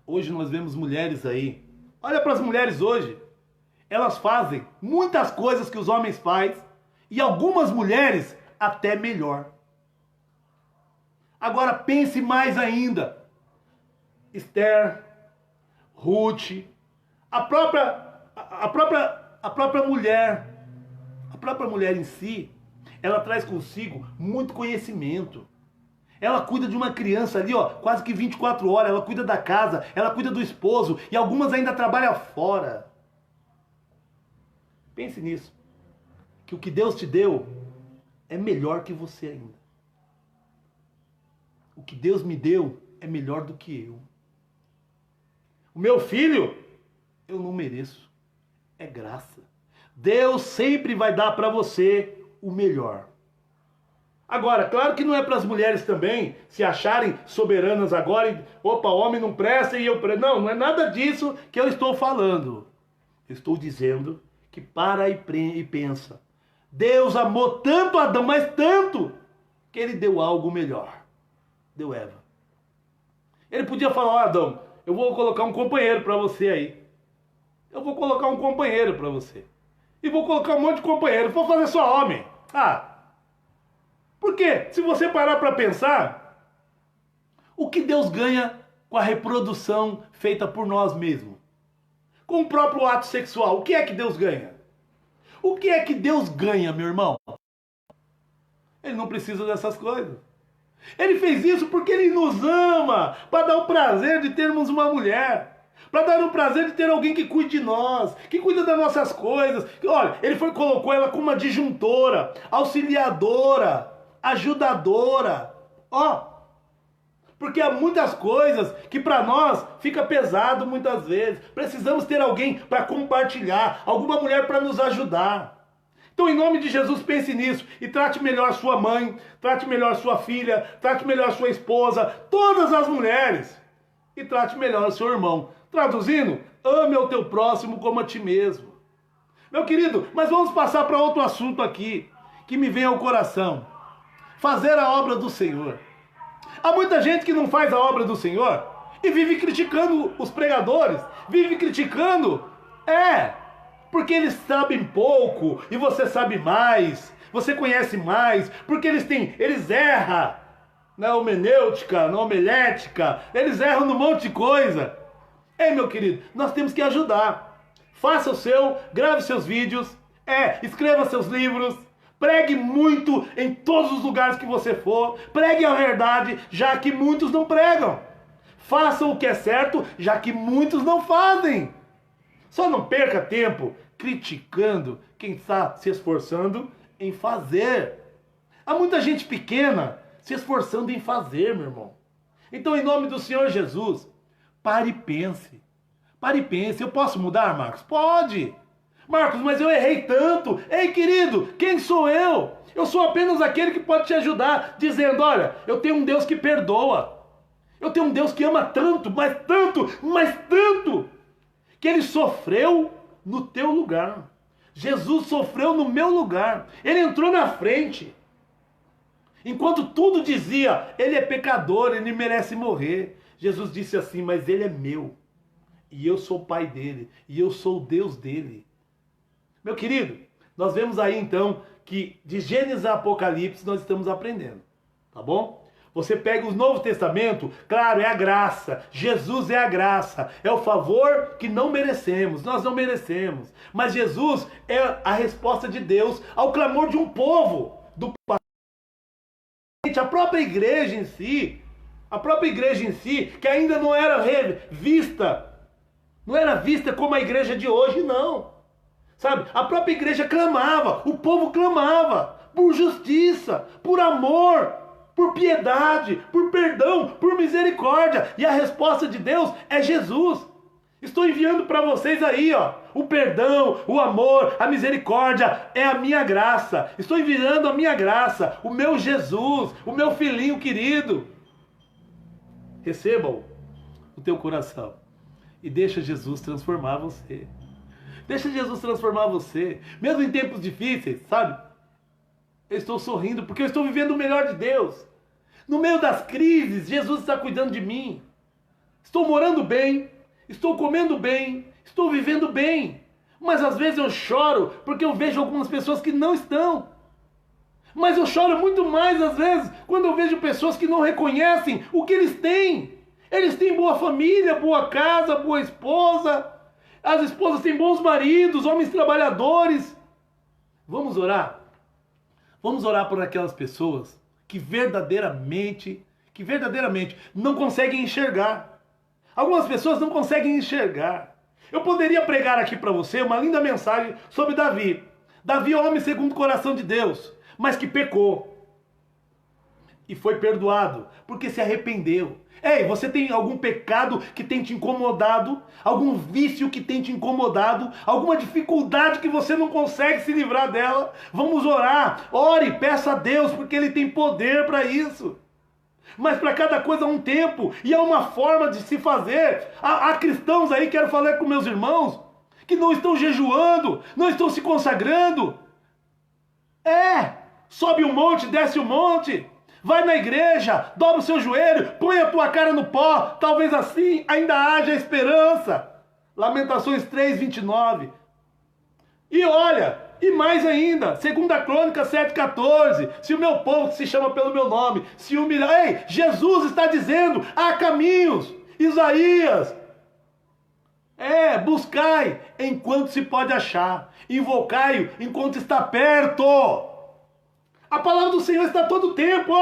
Hoje nós vemos mulheres aí. Olha para as mulheres hoje. Elas fazem muitas coisas que os homens fazem. E algumas mulheres até melhor. Agora pense mais ainda. Esther, Ruth, a própria mulher em si, ela traz consigo muito conhecimento. Ela cuida de uma criança ali, quase que 24 horas, ela cuida da casa, ela cuida do esposo, e algumas ainda trabalham fora. Pense nisso, que o que Deus te deu é melhor que você ainda. O que Deus me deu é melhor do que eu. O meu filho, eu não mereço. É graça. Deus sempre vai dar para você o melhor. Agora, claro que não é para as mulheres também se acharem soberanas agora e, opa, homem não presta e eu presto. Não é nada disso que eu estou falando. Eu estou dizendo que para e pensa. Deus amou tanto Adão, mas tanto, que ele deu algo melhor. Deu Eva. Ele podia falar, Adão, eu vou colocar um companheiro para você aí. Eu vou colocar um companheiro para você. E vou colocar um monte de companheiro. Vou fazer só homem. Por quê? Se você parar para pensar, o que Deus ganha com a reprodução feita por nós mesmos? Com o próprio ato sexual, o que é que Deus ganha? O que é que Deus ganha, meu irmão? Ele não precisa dessas coisas. Ele fez isso porque ele nos ama, para dar o prazer de termos uma mulher. Para dar o prazer de ter alguém que cuide de nós, que cuida das nossas coisas. Olha, ele colocou ela como uma disjuntora, auxiliadora, ajudadora. Porque há muitas coisas que para nós fica pesado muitas vezes. Precisamos ter alguém para compartilhar, alguma mulher para nos ajudar. Então, em nome de Jesus, pense nisso e trate melhor sua mãe, trate melhor sua filha, trate melhor sua esposa, todas as mulheres. E trate melhor o seu irmão. Traduzindo, ame ao teu próximo como a ti mesmo. Meu querido, mas vamos passar para outro assunto aqui, que me vem ao coração. Fazer a obra do Senhor. Há muita gente que não faz a obra do Senhor e vive criticando os pregadores, vive criticando, porque eles sabem pouco e você sabe mais, você conhece mais, porque eles erram na hermenêutica, na homilética, eles erram num monte de coisa. Meu querido, nós temos que ajudar. Faça o seu, grave seus vídeos, escreva seus livros, pregue muito em todos os lugares que você for, pregue a verdade, já que muitos não pregam. Faça o que é certo, já que muitos não fazem. Só não perca tempo criticando quem está se esforçando em fazer. Há muita gente pequena se esforçando em fazer, meu irmão. Então, em nome do Senhor Jesus, pare e pense. Pare e pense. Eu posso mudar, Marcos? Pode. Marcos, mas eu errei tanto. Ei, querido, quem sou eu? Eu sou apenas aquele que pode te ajudar, dizendo, olha, eu tenho um Deus que perdoa. Eu tenho um Deus que ama tanto, mas tanto, que Ele sofreu no teu lugar. Jesus sofreu no meu lugar. Ele entrou na frente. Enquanto tudo dizia, ele é pecador, ele merece morrer. Jesus disse assim, mas ele é meu. E eu sou o pai dele. E eu sou o Deus dele. Meu querido, nós vemos aí então que de Gênesis a Apocalipse nós estamos aprendendo. Tá bom? Você pega o Novo Testamento, claro, é a graça. Jesus é a graça. É o favor que não merecemos. Nós não merecemos. Mas Jesus é a resposta de Deus ao clamor de um povo. A própria igreja em si, que ainda não era vista como a igreja de hoje, não. Sabe? A própria igreja clamava, o povo clamava por justiça, por amor, por piedade, por perdão, por misericórdia. E a resposta de Deus é Jesus. Estou enviando para vocês aí, o perdão, o amor, a misericórdia, é a minha graça. Estou enviando a minha graça, o meu Jesus, o meu filhinho querido. Receba-o no teu coração e deixa Jesus transformar você. Deixa Jesus transformar você, mesmo em tempos difíceis, sabe? Eu estou sorrindo porque eu estou vivendo o melhor de Deus. No meio das crises, Jesus está cuidando de mim. Estou morando bem. Estou comendo bem, estou vivendo bem, mas às vezes eu choro porque eu vejo algumas pessoas que não estão. Mas eu choro muito mais às vezes quando eu vejo pessoas que não reconhecem o que eles têm. Eles têm boa família, boa casa, boa esposa. As esposas têm bons maridos, homens trabalhadores. Vamos orar? Vamos orar por aquelas pessoas que verdadeiramente não conseguem enxergar. Algumas pessoas não conseguem enxergar. Eu poderia pregar aqui para você uma linda mensagem sobre Davi. Davi é um homem segundo o coração de Deus, mas que pecou. E foi perdoado, porque se arrependeu. Ei, você tem algum pecado que tem te incomodado? Algum vício que tem te incomodado? Alguma dificuldade que você não consegue se livrar dela? Vamos orar. Ore, peça a Deus, porque Ele tem poder para isso. Mas para cada coisa há um tempo, e há uma forma de se fazer. Há cristãos aí, quero falar com meus irmãos, que não estão jejuando, não estão se consagrando. Sobe um monte, desce um monte, vai na igreja, dobra o seu joelho, põe a tua cara no pó, talvez assim ainda haja esperança. Lamentações 3:29. E olha, e mais ainda, 2 Crônicas 7:14, se o meu povo que se chama pelo meu nome se humilhar, Jesus está dizendo, há caminhos. Isaías, buscai enquanto se pode achar, invocai-o enquanto está perto. A palavra do Senhor está todo o tempo,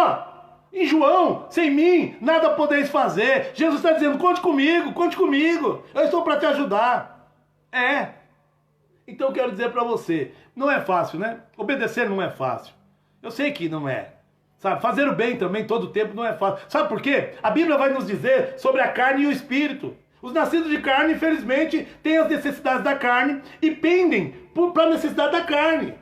em João, sem mim nada podeis fazer. Jesus está dizendo, conte comigo, eu estou para te ajudar. Então eu quero dizer para você, não é fácil, né? Obedecer não é fácil. Eu sei que não é. Sabe, fazer o bem também todo o tempo não é fácil. Sabe por quê? A Bíblia vai nos dizer sobre a carne e o espírito. Os nascidos de carne, infelizmente, têm as necessidades da carne e pendem para a necessidade da carne.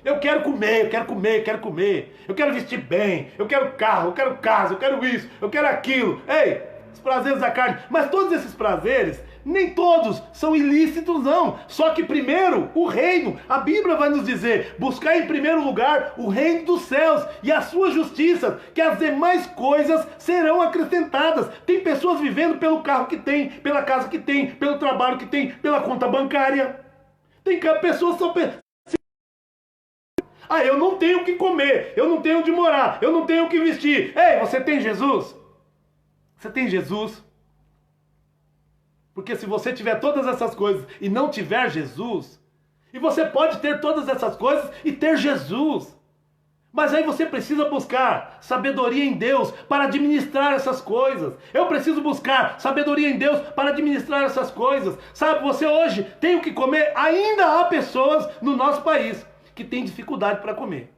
Eu quero comer, eu quero comer, eu quero comer. Eu quero vestir bem, eu quero carro, eu quero casa, eu quero isso, eu quero aquilo. Ei, os prazeres da carne. Mas todos esses prazeres, nem todos são ilícitos, não. Só que primeiro, o reino. A Bíblia vai nos dizer, buscar em primeiro lugar o reino dos céus e a sua justiça, que as demais coisas serão acrescentadas. Tem pessoas vivendo pelo carro que tem, pela casa que tem, pelo trabalho que tem, pela conta bancária. Tem pessoas que são... Ah, eu não tenho o que comer, eu não tenho onde morar, eu não tenho o que vestir. Ei, você tem Jesus? Você tem Jesus? Porque se você tiver todas essas coisas e não tiver Jesus, e você pode ter todas essas coisas e ter Jesus, mas aí você precisa buscar sabedoria em Deus para administrar essas coisas. Eu preciso buscar sabedoria em Deus para administrar essas coisas. Sabe, você hoje tem o que comer. Ainda há pessoas no nosso país que têm dificuldade para comer.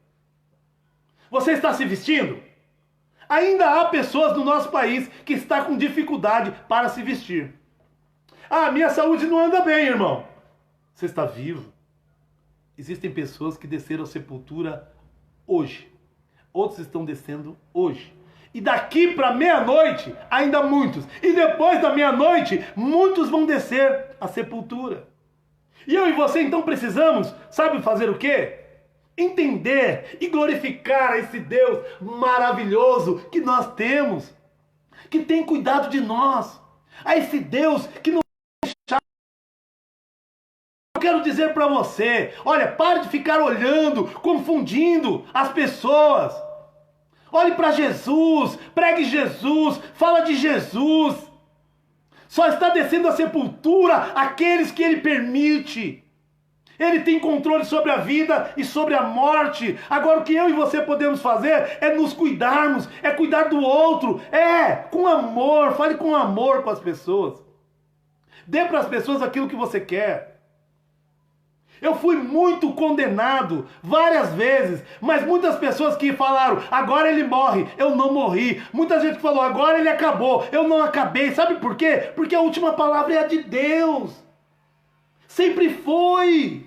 Você está se vestindo? Ainda há pessoas no nosso país que estão com dificuldade para se vestir. Ah, minha saúde não anda bem, irmão. Você está vivo. Existem pessoas que desceram à sepultura hoje. Outros estão descendo hoje. E daqui para meia-noite, ainda muitos. E depois da meia-noite, muitos vão descer à sepultura. E eu e você então precisamos, sabe fazer o quê? Entender e glorificar esse Deus maravilhoso que nós temos, que tem cuidado de nós. A esse Deus que nos deixa. Eu quero dizer para você, olha, pare de ficar olhando, confundindo as pessoas. Olhe para Jesus, pregue Jesus, fala de Jesus. Só está descendo à sepultura aqueles que Ele permite. Ele tem controle sobre a vida e sobre a morte. Agora o que eu e você podemos fazer é nos cuidarmos, é cuidar do outro. Com amor, fale com amor com as pessoas. Dê para as pessoas aquilo que você quer. Eu fui muito condenado várias vezes, mas muitas pessoas que falaram, agora ele morre, eu não morri. Muita gente que falou, agora ele acabou, eu não acabei. Sabe por quê? Porque a última palavra é a de Deus. Sempre foi.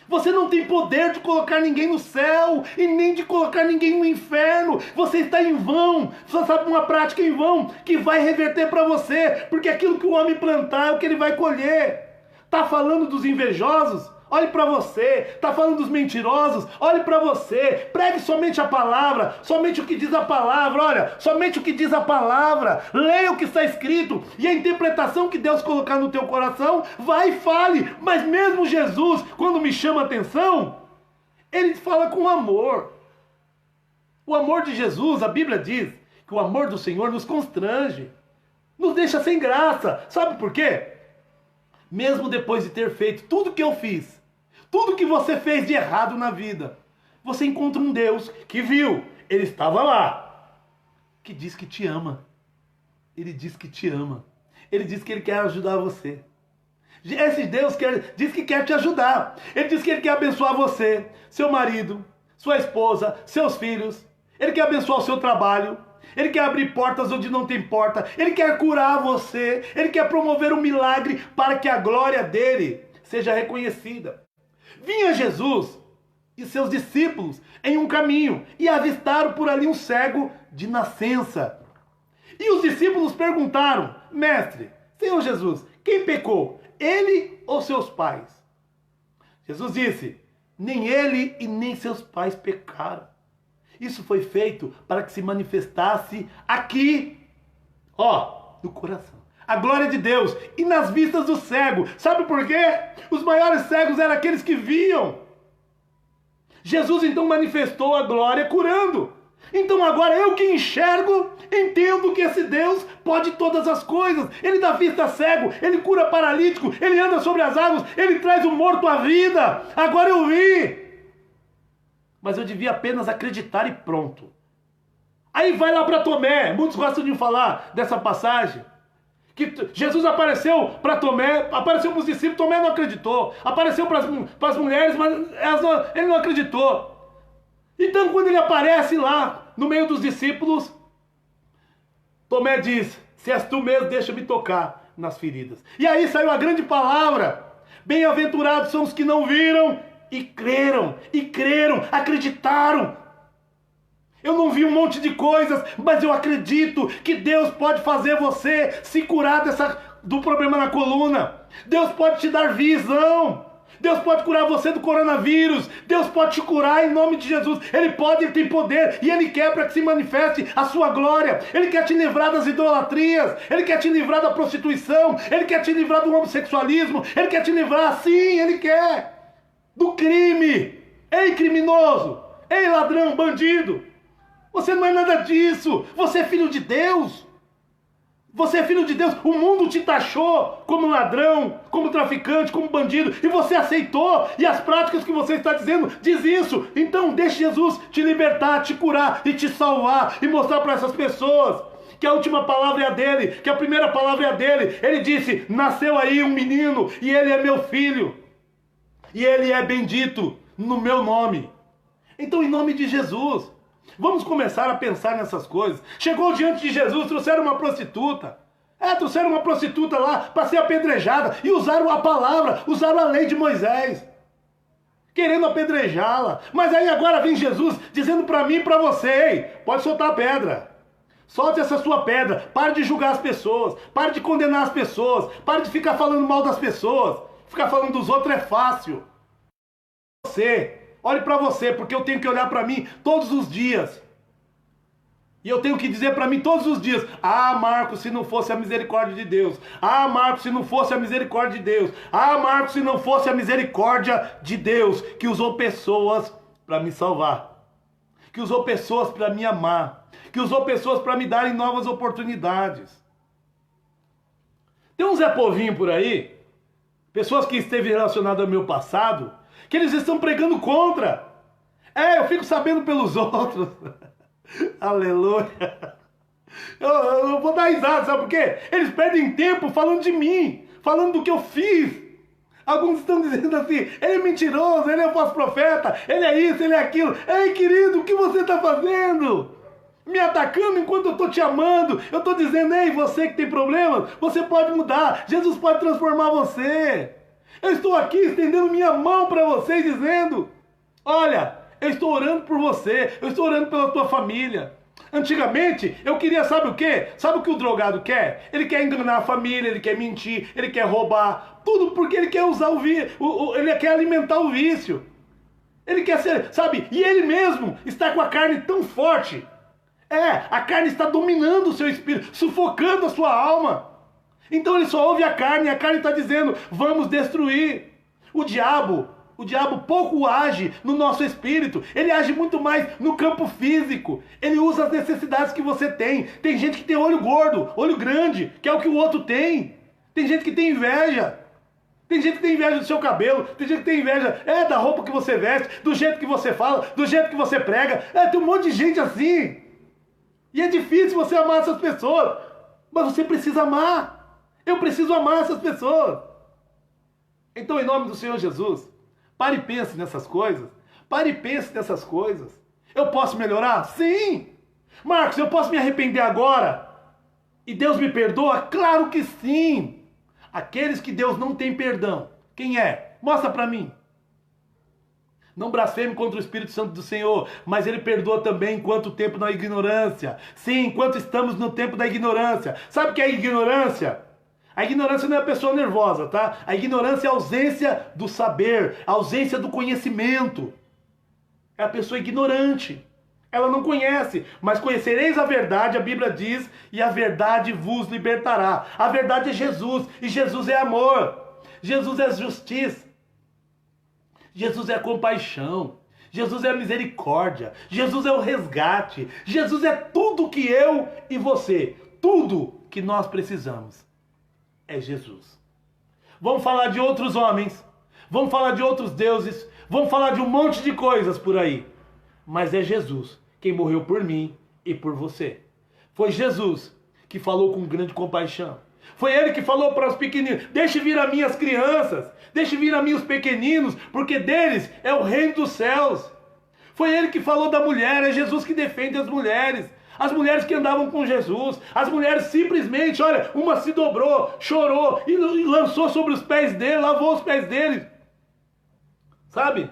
Você não tem poder de colocar ninguém no céu e nem de colocar ninguém no inferno. Você está em vão. Você sabe uma prática em vão que vai reverter para você, porque aquilo que o homem plantar é o que ele vai colher. Tá falando dos invejosos? Olhe para você. Está falando dos mentirosos? Olhe para você. Pregue somente a palavra, somente o que diz a palavra. Olha, somente o que diz a palavra. Leia o que está escrito e a interpretação que Deus colocar no teu coração, vai e fale. Mas mesmo Jesus, quando me chama a atenção, Ele fala com amor. O amor de Jesus, a Bíblia diz que o amor do Senhor nos constrange, nos deixa sem graça. Sabe por quê? Mesmo depois de ter feito tudo que eu fiz, tudo que você fez de errado na vida, você encontra um Deus que viu, Ele estava lá, que diz que te ama. Ele diz que te ama. Ele diz que Ele quer ajudar você. Esse Deus diz que quer te ajudar. Ele diz que Ele quer abençoar você, seu marido, sua esposa, seus filhos. Ele quer abençoar o seu trabalho. Ele quer abrir portas onde não tem porta. Ele quer curar você. Ele quer promover um milagre para que a glória dele seja reconhecida. Vinha Jesus e seus discípulos em um caminho e avistaram por ali um cego de nascença. E os discípulos perguntaram, mestre, Senhor Jesus, quem pecou? Ele ou seus pais? Jesus disse, nem ele e nem seus pais pecaram. Isso foi feito para que se manifestasse aqui, no coração, a glória de Deus e nas vistas do cego. Sabe por quê? Os maiores cegos eram aqueles que viam. Jesus então manifestou a glória curando. Então agora eu que enxergo, entendo que esse Deus pode todas as coisas. Ele dá vista cego, Ele cura paralítico, Ele anda sobre as águas, Ele traz o morto à vida. Agora eu vi. Mas eu devia apenas acreditar e pronto. Aí vai lá para Tomé. Muitos gostam de falar dessa passagem. Que Jesus apareceu para Tomé, apareceu para os discípulos, Tomé não acreditou. Apareceu para as mulheres, mas ele não acreditou. Então quando ele aparece lá, no meio dos discípulos, Tomé diz: se és tu mesmo, deixa-me tocar nas feridas. E aí saiu a grande palavra: bem-aventurados são os que não viram e creram, acreditaram. Eu não vi um monte de coisas, mas eu acredito que Deus pode fazer você se curar do problema na coluna. Deus pode te dar visão. Deus pode curar você do coronavírus. Deus pode te curar em nome de Jesus. Ele pode, Ele tem poder. E Ele quer para que se manifeste a sua glória. Ele quer te livrar das idolatrias. Ele quer te livrar da prostituição. Ele quer te livrar do homossexualismo. Ele quer te livrar, sim, Ele quer, do crime. Ei, criminoso. Ei, ladrão, bandido. Você não é nada disso. Você é filho de Deus. Você é filho de Deus. O mundo te taxou como ladrão, como traficante, como bandido. E você aceitou. E as práticas que você está dizendo diz isso. Então deixe Jesus te libertar, te curar e te salvar. E mostrar para essas pessoas que a última palavra é a dele. Que a primeira palavra é a dele. Ele disse: nasceu aí um menino e ele é meu filho. E ele é bendito no meu nome. Então, em nome de Jesus, vamos começar a pensar nessas coisas. Chegou diante de Jesus, trouxeram uma prostituta. Trouxeram uma prostituta lá para ser apedrejada. E usaram a palavra, usaram a lei de Moisés, querendo apedrejá-la. Mas aí agora vem Jesus dizendo para mim e para você: ei, pode soltar a pedra. Solte essa sua pedra. Pare de julgar as pessoas. Pare de condenar as pessoas. Pare de ficar falando mal das pessoas. Ficar falando dos outros é fácil. Olhe para você, porque eu tenho que olhar para mim todos os dias. E eu tenho que dizer para mim todos os dias: ah, Marcos, se não fosse a misericórdia de Deus. Ah, Marcos, se não fosse a misericórdia de Deus. Ah, Marcos, se não fosse a misericórdia de Deus, que usou pessoas para me salvar, que usou pessoas para me amar, que usou pessoas para me darem novas oportunidades. Tem um Zé Povinho por aí, pessoas que esteve relacionadas ao meu passado, que eles estão pregando contra. Eu fico sabendo pelos outros. Aleluia. Eu vou dar risada, sabe por quê? Eles perdem tempo falando de mim, falando do que eu fiz. Alguns estão dizendo assim: ele é mentiroso, ele é falso profeta, ele é isso, ele é aquilo. Ei, querido, o que você está fazendo? Me atacando enquanto eu estou te amando. Eu estou dizendo: ei, você que tem problemas, você pode mudar. Jesus pode transformar você. Eu estou aqui estendendo minha mão para vocês, dizendo: olha, eu estou orando por você, eu estou orando pela tua família. Antigamente, eu queria, sabe o quê? Sabe o que o drogado quer? Ele quer enganar a família, ele quer mentir, ele quer roubar. Tudo porque ele quer usar ele quer alimentar o vício. Ele quer ser, sabe? E ele mesmo está com a carne tão forte. A carne está dominando o seu espírito, sufocando a sua alma. Então ele só ouve a carne, e a carne está dizendo: vamos destruir. O diabo pouco age no nosso espírito. Ele age muito mais no campo físico. Ele usa as necessidades que você tem. Tem gente que tem olho gordo, olho grande, que é o que o outro tem. Tem gente que tem inveja. Tem gente que tem inveja do seu cabelo. Tem gente que tem inveja da roupa que você veste, do jeito que você fala, do jeito que você prega. Tem um monte de gente assim. E é difícil você amar essas pessoas. Mas você precisa amar. Eu preciso amar essas pessoas. Então, em nome do Senhor Jesus, pare e pense nessas coisas. Pare e pense nessas coisas. Eu posso melhorar? Sim. Marcos, eu posso me arrepender agora? E Deus me perdoa? Claro que sim. Aqueles que Deus não tem perdão, quem é? Mostra para mim. Não blasfeme contra o Espírito Santo do Senhor, mas Ele perdoa também enquanto tempo na ignorância. Sim, enquanto estamos no tempo da ignorância. Sabe o que é ignorância? A ignorância não é a pessoa nervosa, tá? A ignorância é a ausência do saber, a ausência do conhecimento. É a pessoa ignorante. Ela não conhece, mas conhecereis a verdade, a Bíblia diz, e a verdade vos libertará. A verdade é Jesus, e Jesus é amor. Jesus é justiça. Jesus é compaixão. Jesus é a misericórdia. Jesus é o resgate. Jesus é tudo que eu e você, tudo que nós precisamos. É Jesus. Vamos falar de outros homens, vamos falar de outros deuses, vamos falar de um monte de coisas por aí. Mas é Jesus quem morreu por mim e por você. Foi Jesus que falou com grande compaixão. Foi Ele que falou para os pequeninos: deixe vir a mim as crianças, deixe vir a mim os pequeninos, porque deles é o reino dos céus. Foi ele que falou da mulher, é Jesus que defende as mulheres. As mulheres que andavam com Jesus, as mulheres simplesmente, olha, uma se dobrou, chorou e lançou sobre os pés dele, lavou os pés dele. Sabe?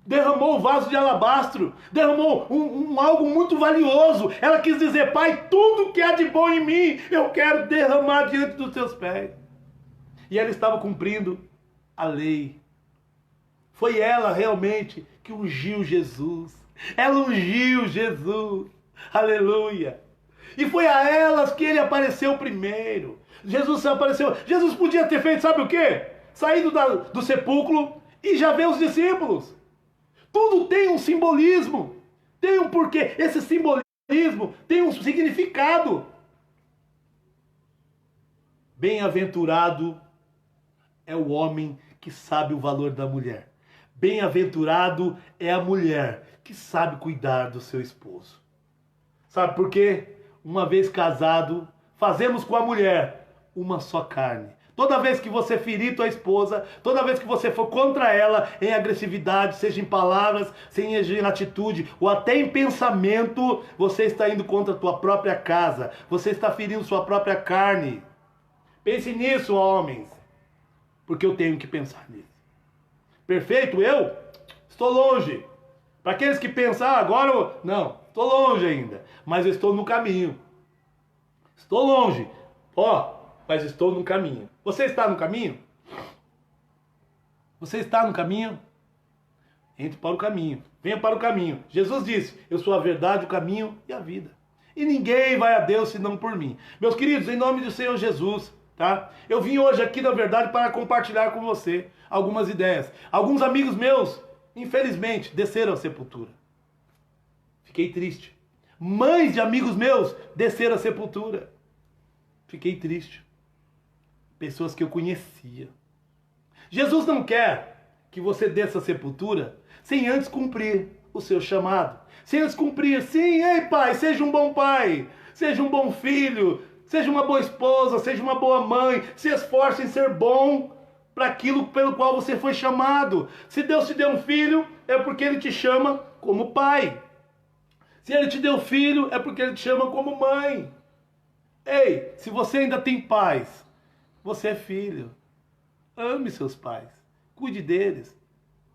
Derramou o vaso de alabastro, derramou algo muito valioso. Ela quis dizer: Pai, tudo que há de bom em mim, eu quero derramar diante dos teus pés. E ela estava cumprindo a lei. Foi ela realmente que ungiu Jesus. Ela ungiu Jesus. Aleluia. E foi a elas que ele apareceu primeiro. Jesus apareceu. Jesus podia ter feito, sabe o quê? Saído do sepulcro e já ver os discípulos. Tudo tem um simbolismo. Tem um porquê. Esse simbolismo tem um significado. Bem-aventurado é o homem que sabe o valor da mulher. Bem-aventurado é a mulher que sabe cuidar do seu esposo. Sabe por quê? Uma vez casado, fazemos com a mulher uma só carne. Toda vez que você ferir tua esposa, toda vez que você for contra ela em agressividade, seja em palavras, seja em atitude, ou até em pensamento, você está indo contra a tua própria casa. Você está ferindo sua própria carne. Pense nisso, homens. Porque eu tenho que pensar nisso. Perfeito? Eu? Estou longe. Para aqueles que pensam, agora eu... Não, estou longe ainda. Mas eu estou no caminho. Estou longe. Mas estou no caminho. Você está no caminho? Você está no caminho? Entre para o caminho. Venha para o caminho. Jesus disse: eu sou a verdade, o caminho e a vida. E ninguém vai a Deus senão por mim. Meus queridos, em nome do Senhor Jesus, tá? Eu vim hoje aqui, na verdade, para compartilhar com você algumas ideias. Alguns amigos meus, infelizmente, desceram à sepultura. Fiquei triste. Mães de amigos meus desceram à sepultura. Fiquei triste. Pessoas que eu conhecia. Jesus não quer que você desça à sepultura sem antes cumprir o seu chamado. Sem antes cumprir, sim, ei pai, seja um bom pai, seja um bom filho, seja uma boa esposa, seja uma boa mãe, se esforce em ser bom para aquilo pelo qual você foi chamado. Se Deus te deu um filho, é porque Ele te chama como pai. Se Ele te deu filho, é porque Ele te chama como mãe. Ei, se você ainda tem pais, você é filho. Ame seus pais. Cuide deles.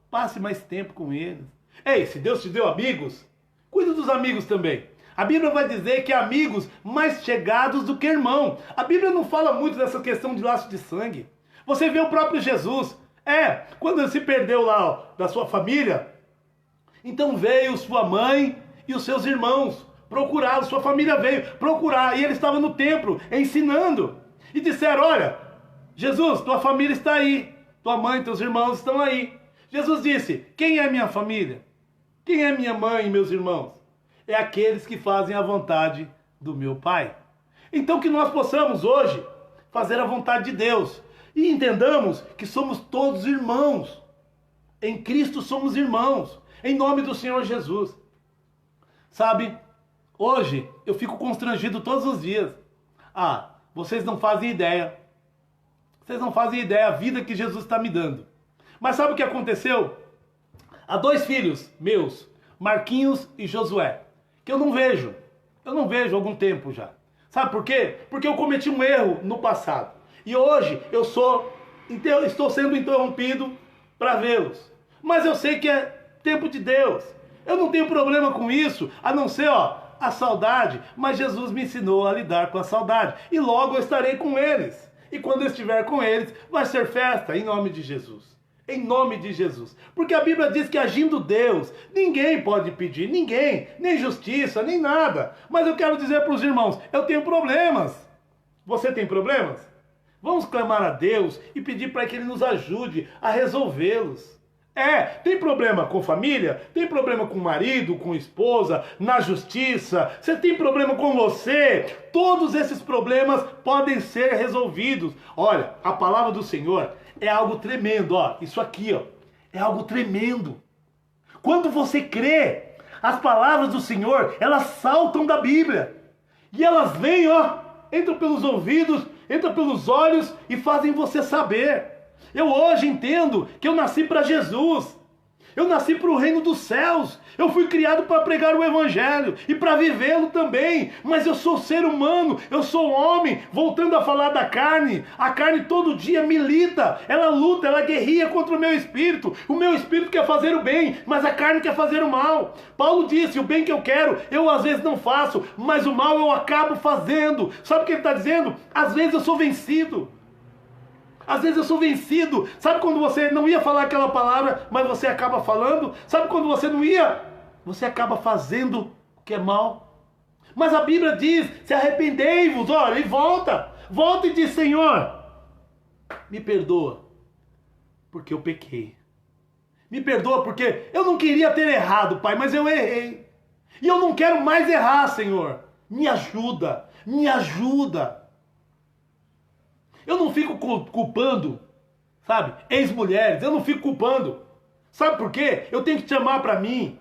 Passe mais tempo com eles. Ei, se Deus te deu amigos, cuide dos amigos também. A Bíblia vai dizer que amigos mais chegados do que irmão. A Bíblia não fala muito dessa questão de laço de sangue. Você vê o próprio Jesus. Quando ele se perdeu lá da sua família, então veio sua mãe e os seus irmãos procurá-lo. Sua família veio procurar e ele estava no templo ensinando. E disseram: olha, Jesus, tua família está aí. Tua mãe e teus irmãos estão aí. Jesus disse: quem é minha família? Quem é minha mãe e meus irmãos? É aqueles que fazem a vontade do meu Pai. Então que nós possamos hoje fazer a vontade de Deus. E entendamos que somos todos irmãos. Em Cristo somos irmãos. Em nome do Senhor Jesus. Sabe, hoje eu fico constrangido todos os dias. Vocês não fazem ideia. Vocês não fazem ideia a vida que Jesus está me dando. Mas sabe o que aconteceu? Há 2 filhos meus, Marquinhos e Josué, que eu não vejo. Eu não vejo há algum tempo já. Sabe por quê? Porque eu cometi um erro no passado. E hoje eu estou sendo interrompido para vê-los. Mas eu sei que é tempo de Deus. Eu não tenho problema com isso, a não ser a saudade. Mas Jesus me ensinou a lidar com a saudade. E logo eu estarei com eles. E quando eu estiver com eles, vai ser festa em nome de Jesus. Em nome de Jesus. Porque a Bíblia diz que agindo Deus, ninguém pode pedir, ninguém, nem justiça, nem nada. Mas eu quero dizer para os irmãos, eu tenho problemas. Você tem problemas? Vamos clamar a Deus e pedir para que Ele nos ajude a resolvê-los. Tem problema com família? Tem problema com marido, com esposa, na justiça? Você tem problema com você? Todos esses problemas podem ser resolvidos. Olha, a palavra do Senhor é algo tremendo. Isso aqui é algo tremendo. Quando você crê, as palavras do Senhor, elas saltam da Bíblia. E elas vêm, entram pelos ouvidos, entram pelos olhos e fazem você saber. Eu hoje entendo que eu nasci para Jesus. Eu nasci para o reino dos céus. Eu fui criado para pregar o evangelho e para vivê-lo também. Mas eu sou ser humano, eu sou homem. Voltando a falar da carne, a carne todo dia milita, ela luta, ela guerria contra o meu espírito. O meu espírito quer fazer o bem, mas a carne quer fazer o mal. Paulo disse, o bem que eu quero, eu às vezes não faço, mas o mal eu acabo fazendo. Sabe o que ele está dizendo? Às vezes eu sou vencido. Às vezes eu sou vencido. Sabe quando você não ia falar aquela palavra, mas você acaba falando? Sabe quando você não ia? Você acaba fazendo o que é mal. Mas a Bíblia diz, se arrependei-vos, olha, e volta. Volta e diz, Senhor, me perdoa, porque eu pequei. Me perdoa porque eu não queria ter errado, Pai, mas eu errei. E eu não quero mais errar, Senhor. Me ajuda, me ajuda. Eu não fico culpando, sabe, ex-mulheres, eu não fico culpando. Sabe por quê? Eu tenho que chamar para mim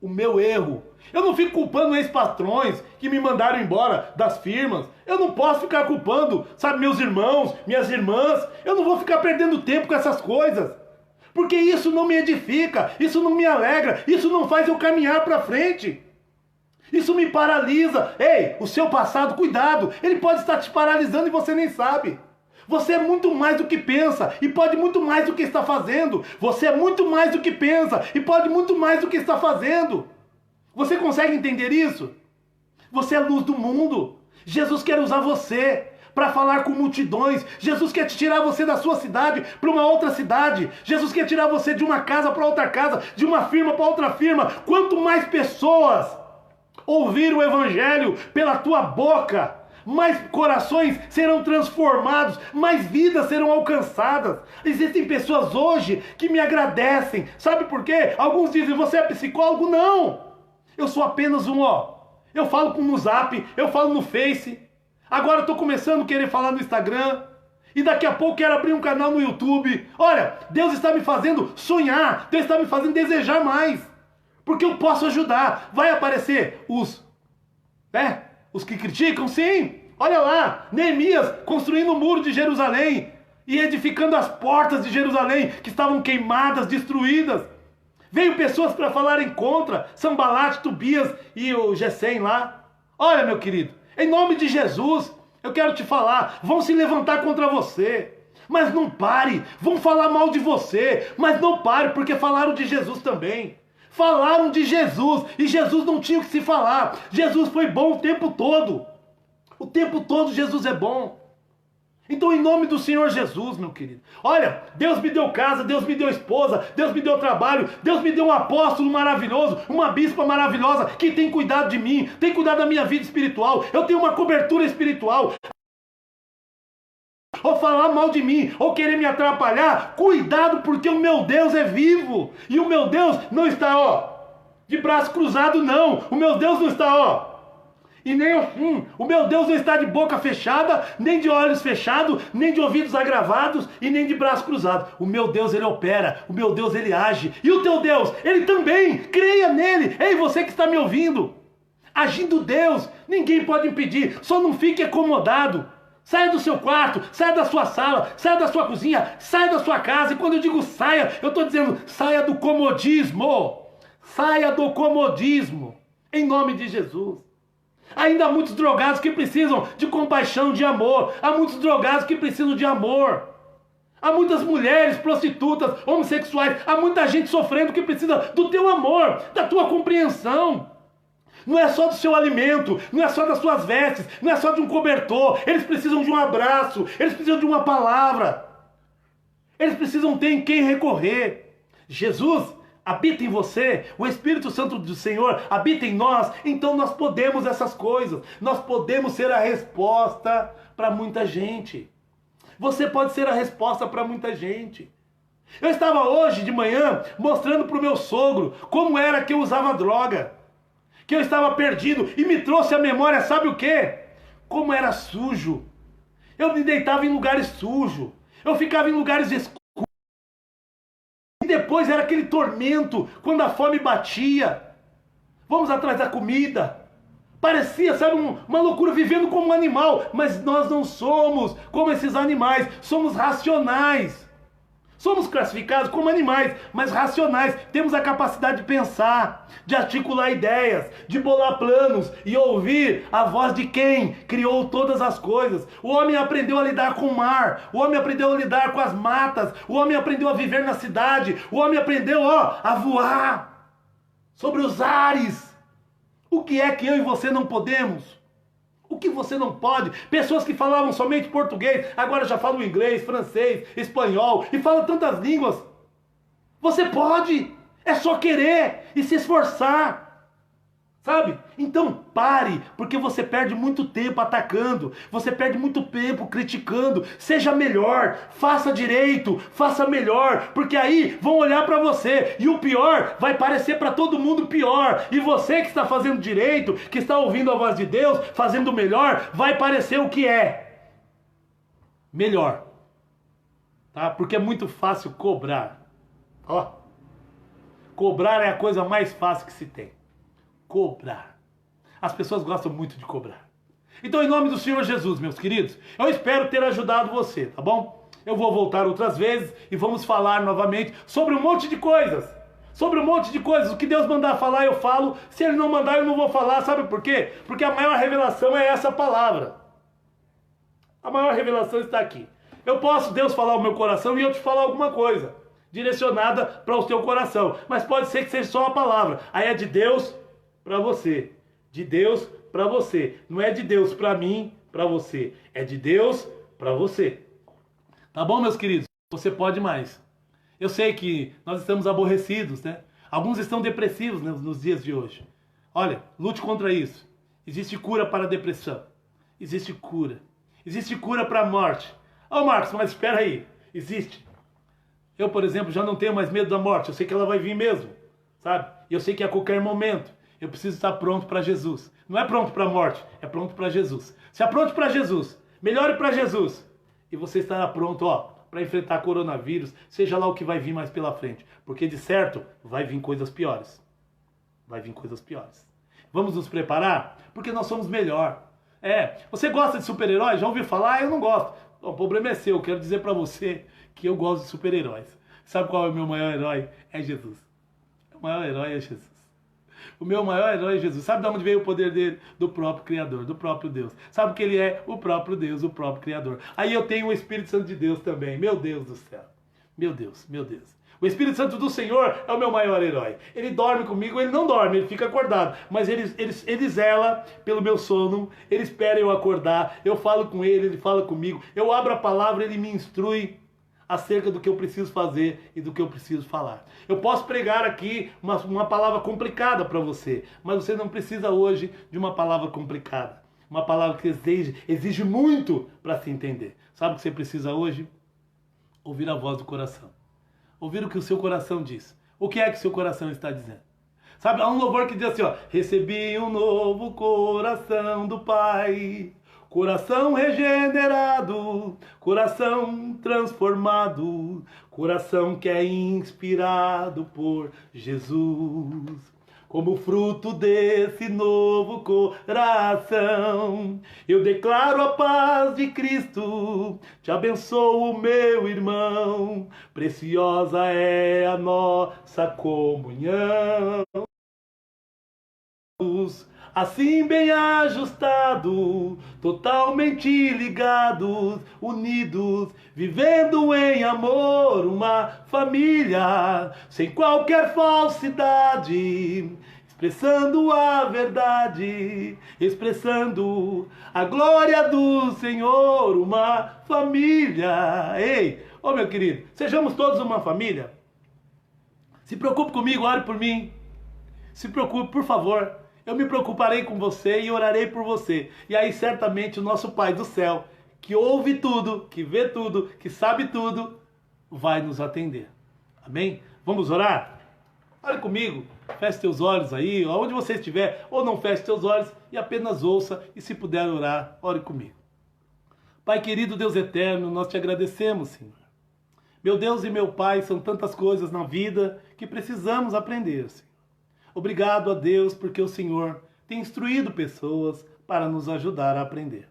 o meu erro. Eu não fico culpando ex-patrões que me mandaram embora das firmas. Eu não posso ficar culpando, sabe, meus irmãos, minhas irmãs. Eu não vou ficar perdendo tempo com essas coisas. Porque isso não me edifica, isso não me alegra, isso não faz eu caminhar para frente. Isso me paralisa. Ei, o seu passado, cuidado, ele pode estar te paralisando e você nem sabe. Você é muito mais do que pensa e pode muito mais do que está fazendo. Você é muito mais do que pensa e pode muito mais do que está fazendo. Você consegue entender isso? Você é a luz do mundo. Jesus quer usar você para falar com multidões. Jesus quer tirar você da sua cidade para uma outra cidade. Jesus quer tirar você de uma casa para outra casa, de uma firma para outra firma. Quanto mais pessoas ouvir o evangelho pela tua boca, mais corações serão transformados, mais vidas serão alcançadas. Existem pessoas hoje que me agradecem. Sabe por quê? Alguns dizem, você é psicólogo? Não! Eu sou apenas eu falo no Zap, eu falo no Face. Agora eu estou começando a querer falar no Instagram. E daqui a pouco quero abrir um canal no YouTube. Olha, Deus está me fazendo sonhar. Deus está me fazendo desejar mais. Porque eu posso ajudar. Vai aparecer os que criticam, sim. Olha lá, Neemias construindo o muro de Jerusalém e edificando as portas de Jerusalém que estavam queimadas, destruídas. Veio pessoas para falarem contra, Sanbalate, Tobias e o Gesem lá. Olha, meu querido, em nome de Jesus, eu quero te falar, vão se levantar contra você. Mas não pare, vão falar mal de você, mas não pare, porque falaram de Jesus também. Falaram de Jesus, e Jesus não tinha o que se falar. Jesus foi bom o tempo todo. O tempo todo Jesus é bom. Então, em nome do Senhor Jesus, meu querido. Olha, Deus me deu casa, Deus me deu esposa, Deus me deu trabalho, Deus me deu um apóstolo maravilhoso, uma bispa maravilhosa, que tem cuidado de mim, tem cuidado da minha vida espiritual. Eu tenho uma cobertura espiritual. Ou falar mal de mim, ou querer me atrapalhar, cuidado, porque o meu Deus é vivo. E o meu Deus não está, de braço cruzado, não. O meu Deus não está, e nem assim. O meu Deus não está de boca fechada, nem de olhos fechados, nem de ouvidos agravados, e nem de braço cruzado. O meu Deus, ele opera. O meu Deus, ele age. E o teu Deus, ele também. Creia nele. Ei, você que está me ouvindo. Agindo Deus, ninguém pode impedir. Só não fique acomodado. Saia do seu quarto, saia da sua sala, saia da sua cozinha, saia da sua casa. E quando eu digo saia, eu estou dizendo saia do comodismo. Saia do comodismo. Em nome de Jesus. Ainda há muitos drogados que precisam de compaixão, de amor. Há muitos drogados que precisam de amor. Há muitas mulheres prostitutas, homossexuais. Há muita gente sofrendo que precisa do teu amor, da tua compreensão. Não é só do seu alimento, não é só das suas vestes, não é só de um cobertor. Eles precisam de um abraço, eles precisam de uma palavra. Eles precisam ter em quem recorrer. Jesus habita em você, o Espírito Santo do Senhor habita em nós, então nós podemos essas coisas. Nós podemos ser a resposta para muita gente. Você pode ser a resposta para muita gente. Eu estava hoje de manhã mostrando para o meu sogro como era que eu usava droga. Que eu estava perdido e me trouxe à memória, sabe o quê? Como era sujo. Eu me deitava em lugares sujos. Eu ficava em lugares escuros. E depois era aquele tormento, quando a fome batia. Vamos atrás da comida. Parecia, sabe, uma loucura, vivendo como um animal. Mas nós não somos como esses animais. Somos racionais. Somos classificados como animais, mas racionais. Temos a capacidade de pensar, de articular ideias, de bolar planos e ouvir a voz de quem criou todas as coisas. O homem aprendeu a lidar com o mar, o homem aprendeu a lidar com as matas, o homem aprendeu a viver na cidade, o homem aprendeu a voar sobre os ares. O que é que eu e você não podemos? O que você não pode? Pessoas que falavam somente português, agora já falam inglês, francês, espanhol e falam tantas línguas. Você pode, é só querer e se esforçar. Sabe? Então pare, porque você perde muito tempo atacando, você perde muito tempo criticando. Seja melhor, faça direito, faça melhor, porque aí vão olhar para você e o pior vai parecer para todo mundo pior. E você que está fazendo direito, que está ouvindo a voz de Deus, fazendo melhor, vai parecer o que é melhor. Tá? Porque é muito fácil cobrar. Ó, cobrar é a coisa mais fácil que se tem. Cobrar. As pessoas gostam muito de cobrar. Então, em nome do Senhor Jesus, meus queridos, eu espero ter ajudado você, tá bom? Eu vou voltar outras vezes e vamos falar novamente sobre um monte de coisas. Sobre um monte de coisas. O que Deus mandar falar, eu falo. Se Ele não mandar, eu não vou falar. Sabe por quê? Porque a maior revelação é essa palavra. A maior revelação está aqui. Eu posso, Deus, falar o meu coração e eu te falar alguma coisa direcionada para o teu coração. Mas pode ser que seja só uma palavra. Aí é de Deus para você, de Deus para você, não é de Deus para mim, para você, é de Deus para você. Tá bom, meus queridos? Você pode mais. Eu sei que nós estamos aborrecidos, né? Alguns estão depressivos nos dias de hoje. Olha, lute contra isso. Existe cura para a depressão. Existe cura. Existe cura para a morte. Ô Marcos, mas espera aí. Existe. Eu, por exemplo, já não tenho mais medo da morte. Eu sei que ela vai vir mesmo, sabe? E eu sei que a qualquer momento eu preciso estar pronto para Jesus. Não é pronto para a morte, é pronto para Jesus. Se apronte para Jesus, melhore para Jesus. E você estará pronto, para enfrentar coronavírus, seja lá o que vai vir mais pela frente. Porque de certo, vai vir coisas piores. Vai vir coisas piores. Vamos nos preparar? Porque nós somos melhor. Você gosta de super-heróis? Já ouviu falar? Eu não gosto. O problema é seu, eu quero dizer para você que eu gosto de super-heróis. Sabe qual é o meu maior herói? É Jesus. O maior herói é Jesus. O meu maior herói é Jesus. Sabe de onde veio o poder dele? Do próprio Criador, do próprio Deus. Sabe o que ele é? O próprio Deus, o próprio Criador. Aí eu tenho o Espírito Santo de Deus também. Meu Deus do céu. Meu Deus, meu Deus. O Espírito Santo do Senhor é o meu maior herói. Ele dorme comigo, ele não dorme, ele fica acordado. Mas ele zela pelo meu sono, ele espera eu acordar, eu falo com ele fala comigo. Eu abro a palavra, ele me instrui acerca do que eu preciso fazer e do que eu preciso falar. Eu posso pregar aqui uma palavra complicada para você, mas você não precisa hoje de uma palavra complicada. Uma palavra que exige muito para se entender. Sabe o que você precisa hoje? Ouvir a voz do coração. Ouvir o que o seu coração diz. O que é que o seu coração está dizendo? Sabe, há um louvor que diz assim, recebi um novo coração do Pai. Coração regenerado, coração transformado, coração que é inspirado por Jesus. Como fruto desse novo coração, eu declaro a paz de Cristo, te abençoo, meu irmão, preciosa é a nossa comunhão. Assim bem ajustado, totalmente ligados, unidos, vivendo em amor, uma família, sem qualquer falsidade, expressando a verdade, expressando a glória do Senhor, uma família. Ei, meu querido, sejamos todos uma família. Se preocupe comigo, ore por mim. Se preocupe, por favor. Eu me preocuparei com você e orarei por você. E aí certamente o nosso Pai do céu, que ouve tudo, que vê tudo, que sabe tudo, vai nos atender. Amém? Vamos orar? Ore comigo. Feche teus olhos aí, onde você estiver, ou não feche teus olhos e apenas ouça. E se puder orar, ore comigo. Pai querido, Deus eterno, nós te agradecemos, Senhor. Meu Deus e meu Pai, são tantas coisas na vida que precisamos aprender, Senhor. Obrigado a Deus porque o Senhor tem instruído pessoas para nos ajudar a aprender.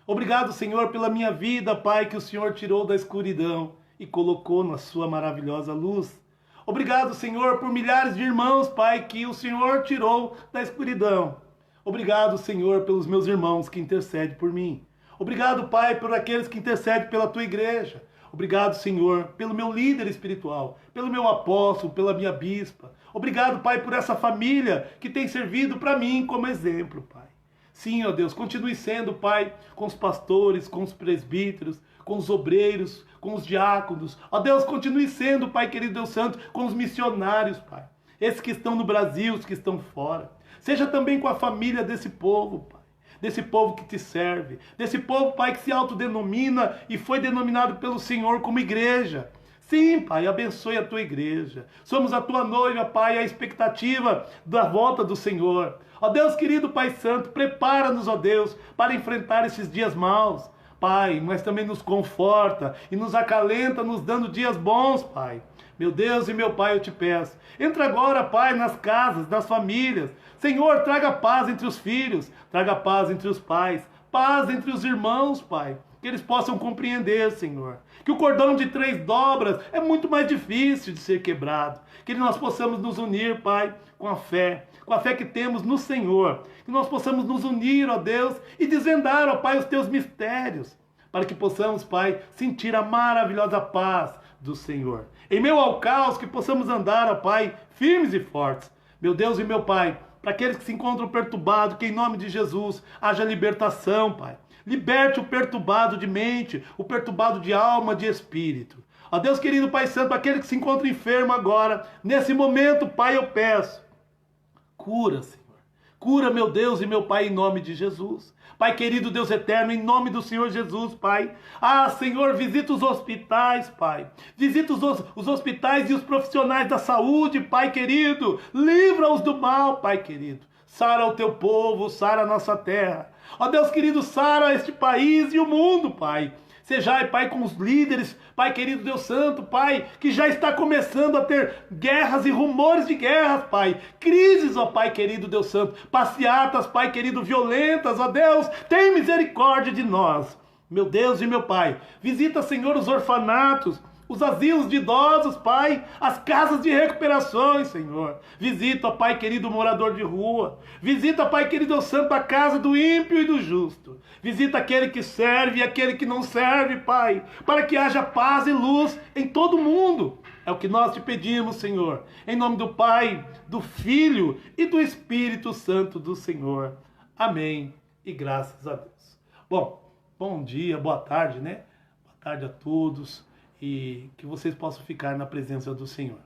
Obrigado, Senhor, pela minha vida, Pai, que o Senhor tirou da escuridão e colocou na sua maravilhosa luz. Obrigado, Senhor, por milhares de irmãos, Pai, que o Senhor tirou da escuridão. Obrigado, Senhor, pelos meus irmãos que intercedem por mim. Obrigado, Pai, por aqueles que intercedem pela tua igreja. Obrigado, Senhor, pelo meu líder espiritual, pelo meu apóstolo, pela minha bispa. Obrigado, Pai, por essa família que tem servido para mim como exemplo, Pai. Sim, ó Deus, continue sendo, Pai, com os pastores, com os presbíteros, com os obreiros, com os diáconos. Ó Deus, continue sendo, Pai querido Deus Santo, com os missionários, Pai. Esses que estão no Brasil, os que estão fora. Seja também com a família desse povo, Pai. Desse povo que te serve. Desse povo, Pai, que se autodenomina e foi denominado pelo Senhor como igreja. Sim, Pai, abençoe a tua igreja. Somos a tua noiva, Pai, a expectativa da volta do Senhor. Ó Deus querido, Pai Santo, prepara-nos, ó Deus, para enfrentar esses dias maus. Pai, mas também nos conforta e nos acalenta, nos dando dias bons, Pai. Meu Deus e meu Pai, eu te peço. Entra agora, Pai, nas casas, nas famílias. Senhor, traga paz entre os filhos, traga paz entre os pais, paz entre os irmãos, Pai. Que eles possam compreender, Senhor, que o cordão de 3 dobras é muito mais difícil de ser quebrado. Que nós possamos nos unir, Pai, com a fé que temos no Senhor. Que nós possamos nos unir, ó Deus, e desvendar, ó Pai, os teus mistérios. Para que possamos, Pai, sentir a maravilhosa paz do Senhor. Em meio ao caos, que possamos andar, ó Pai, firmes e fortes. Meu Deus e meu Pai, para aqueles que se encontram perturbados, que em nome de Jesus haja libertação, Pai. Liberte o perturbado de mente, o perturbado de alma, de espírito. Ó Deus querido, Pai Santo, aquele que se encontra enfermo agora, nesse momento, Pai, eu peço. Cura, Senhor. Cura, meu Deus e meu Pai, em nome de Jesus. Pai querido, Deus eterno, em nome do Senhor Jesus, Pai. Ah, Senhor, visita os hospitais, Pai. Visita os hospitais e os profissionais da saúde, Pai querido. Livra-os do mal, Pai querido. Sara o teu povo, sara a nossa terra. Ó Deus querido, sara este país e o mundo, Pai. Sejai, Pai, com os líderes, Pai querido Deus Santo, Pai, que já está começando a ter guerras e rumores de guerras, Pai. Crises, ó Pai querido Deus Santo. Passeatas, Pai querido, violentas, ó Deus. Tem misericórdia de nós. Meu Deus e meu Pai. Visita, Senhor, os orfanatos, os asilos de idosos, Pai, as casas de recuperações, Senhor. Visita, ó Pai querido, o morador de rua. Visita, Pai querido Deus Santo, a casa do ímpio e do justo. Visita aquele que serve e aquele que não serve, Pai, para que haja paz e luz em todo o mundo. É o que nós te pedimos, Senhor, em nome do Pai, do Filho e do Espírito Santo do Senhor. Amém e graças a Deus. Bom dia, boa tarde, né? Boa tarde a todos. E que vocês possam ficar na presença do Senhor.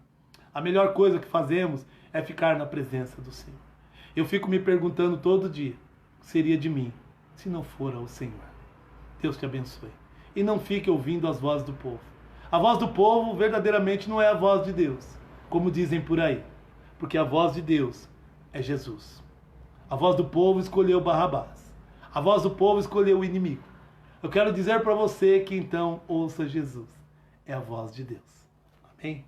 A melhor coisa que fazemos é ficar na presença do Senhor. Eu fico me perguntando todo dia, o que seria de mim se não for o Senhor? Deus te abençoe. E não fique ouvindo as vozes do povo. A voz do povo verdadeiramente não é a voz de Deus, como dizem por aí. Porque a voz de Deus é Jesus. A voz do povo escolheu Barrabás. A voz do povo escolheu o inimigo. Eu quero dizer para você que então ouça Jesus. É a voz de Deus. Amém?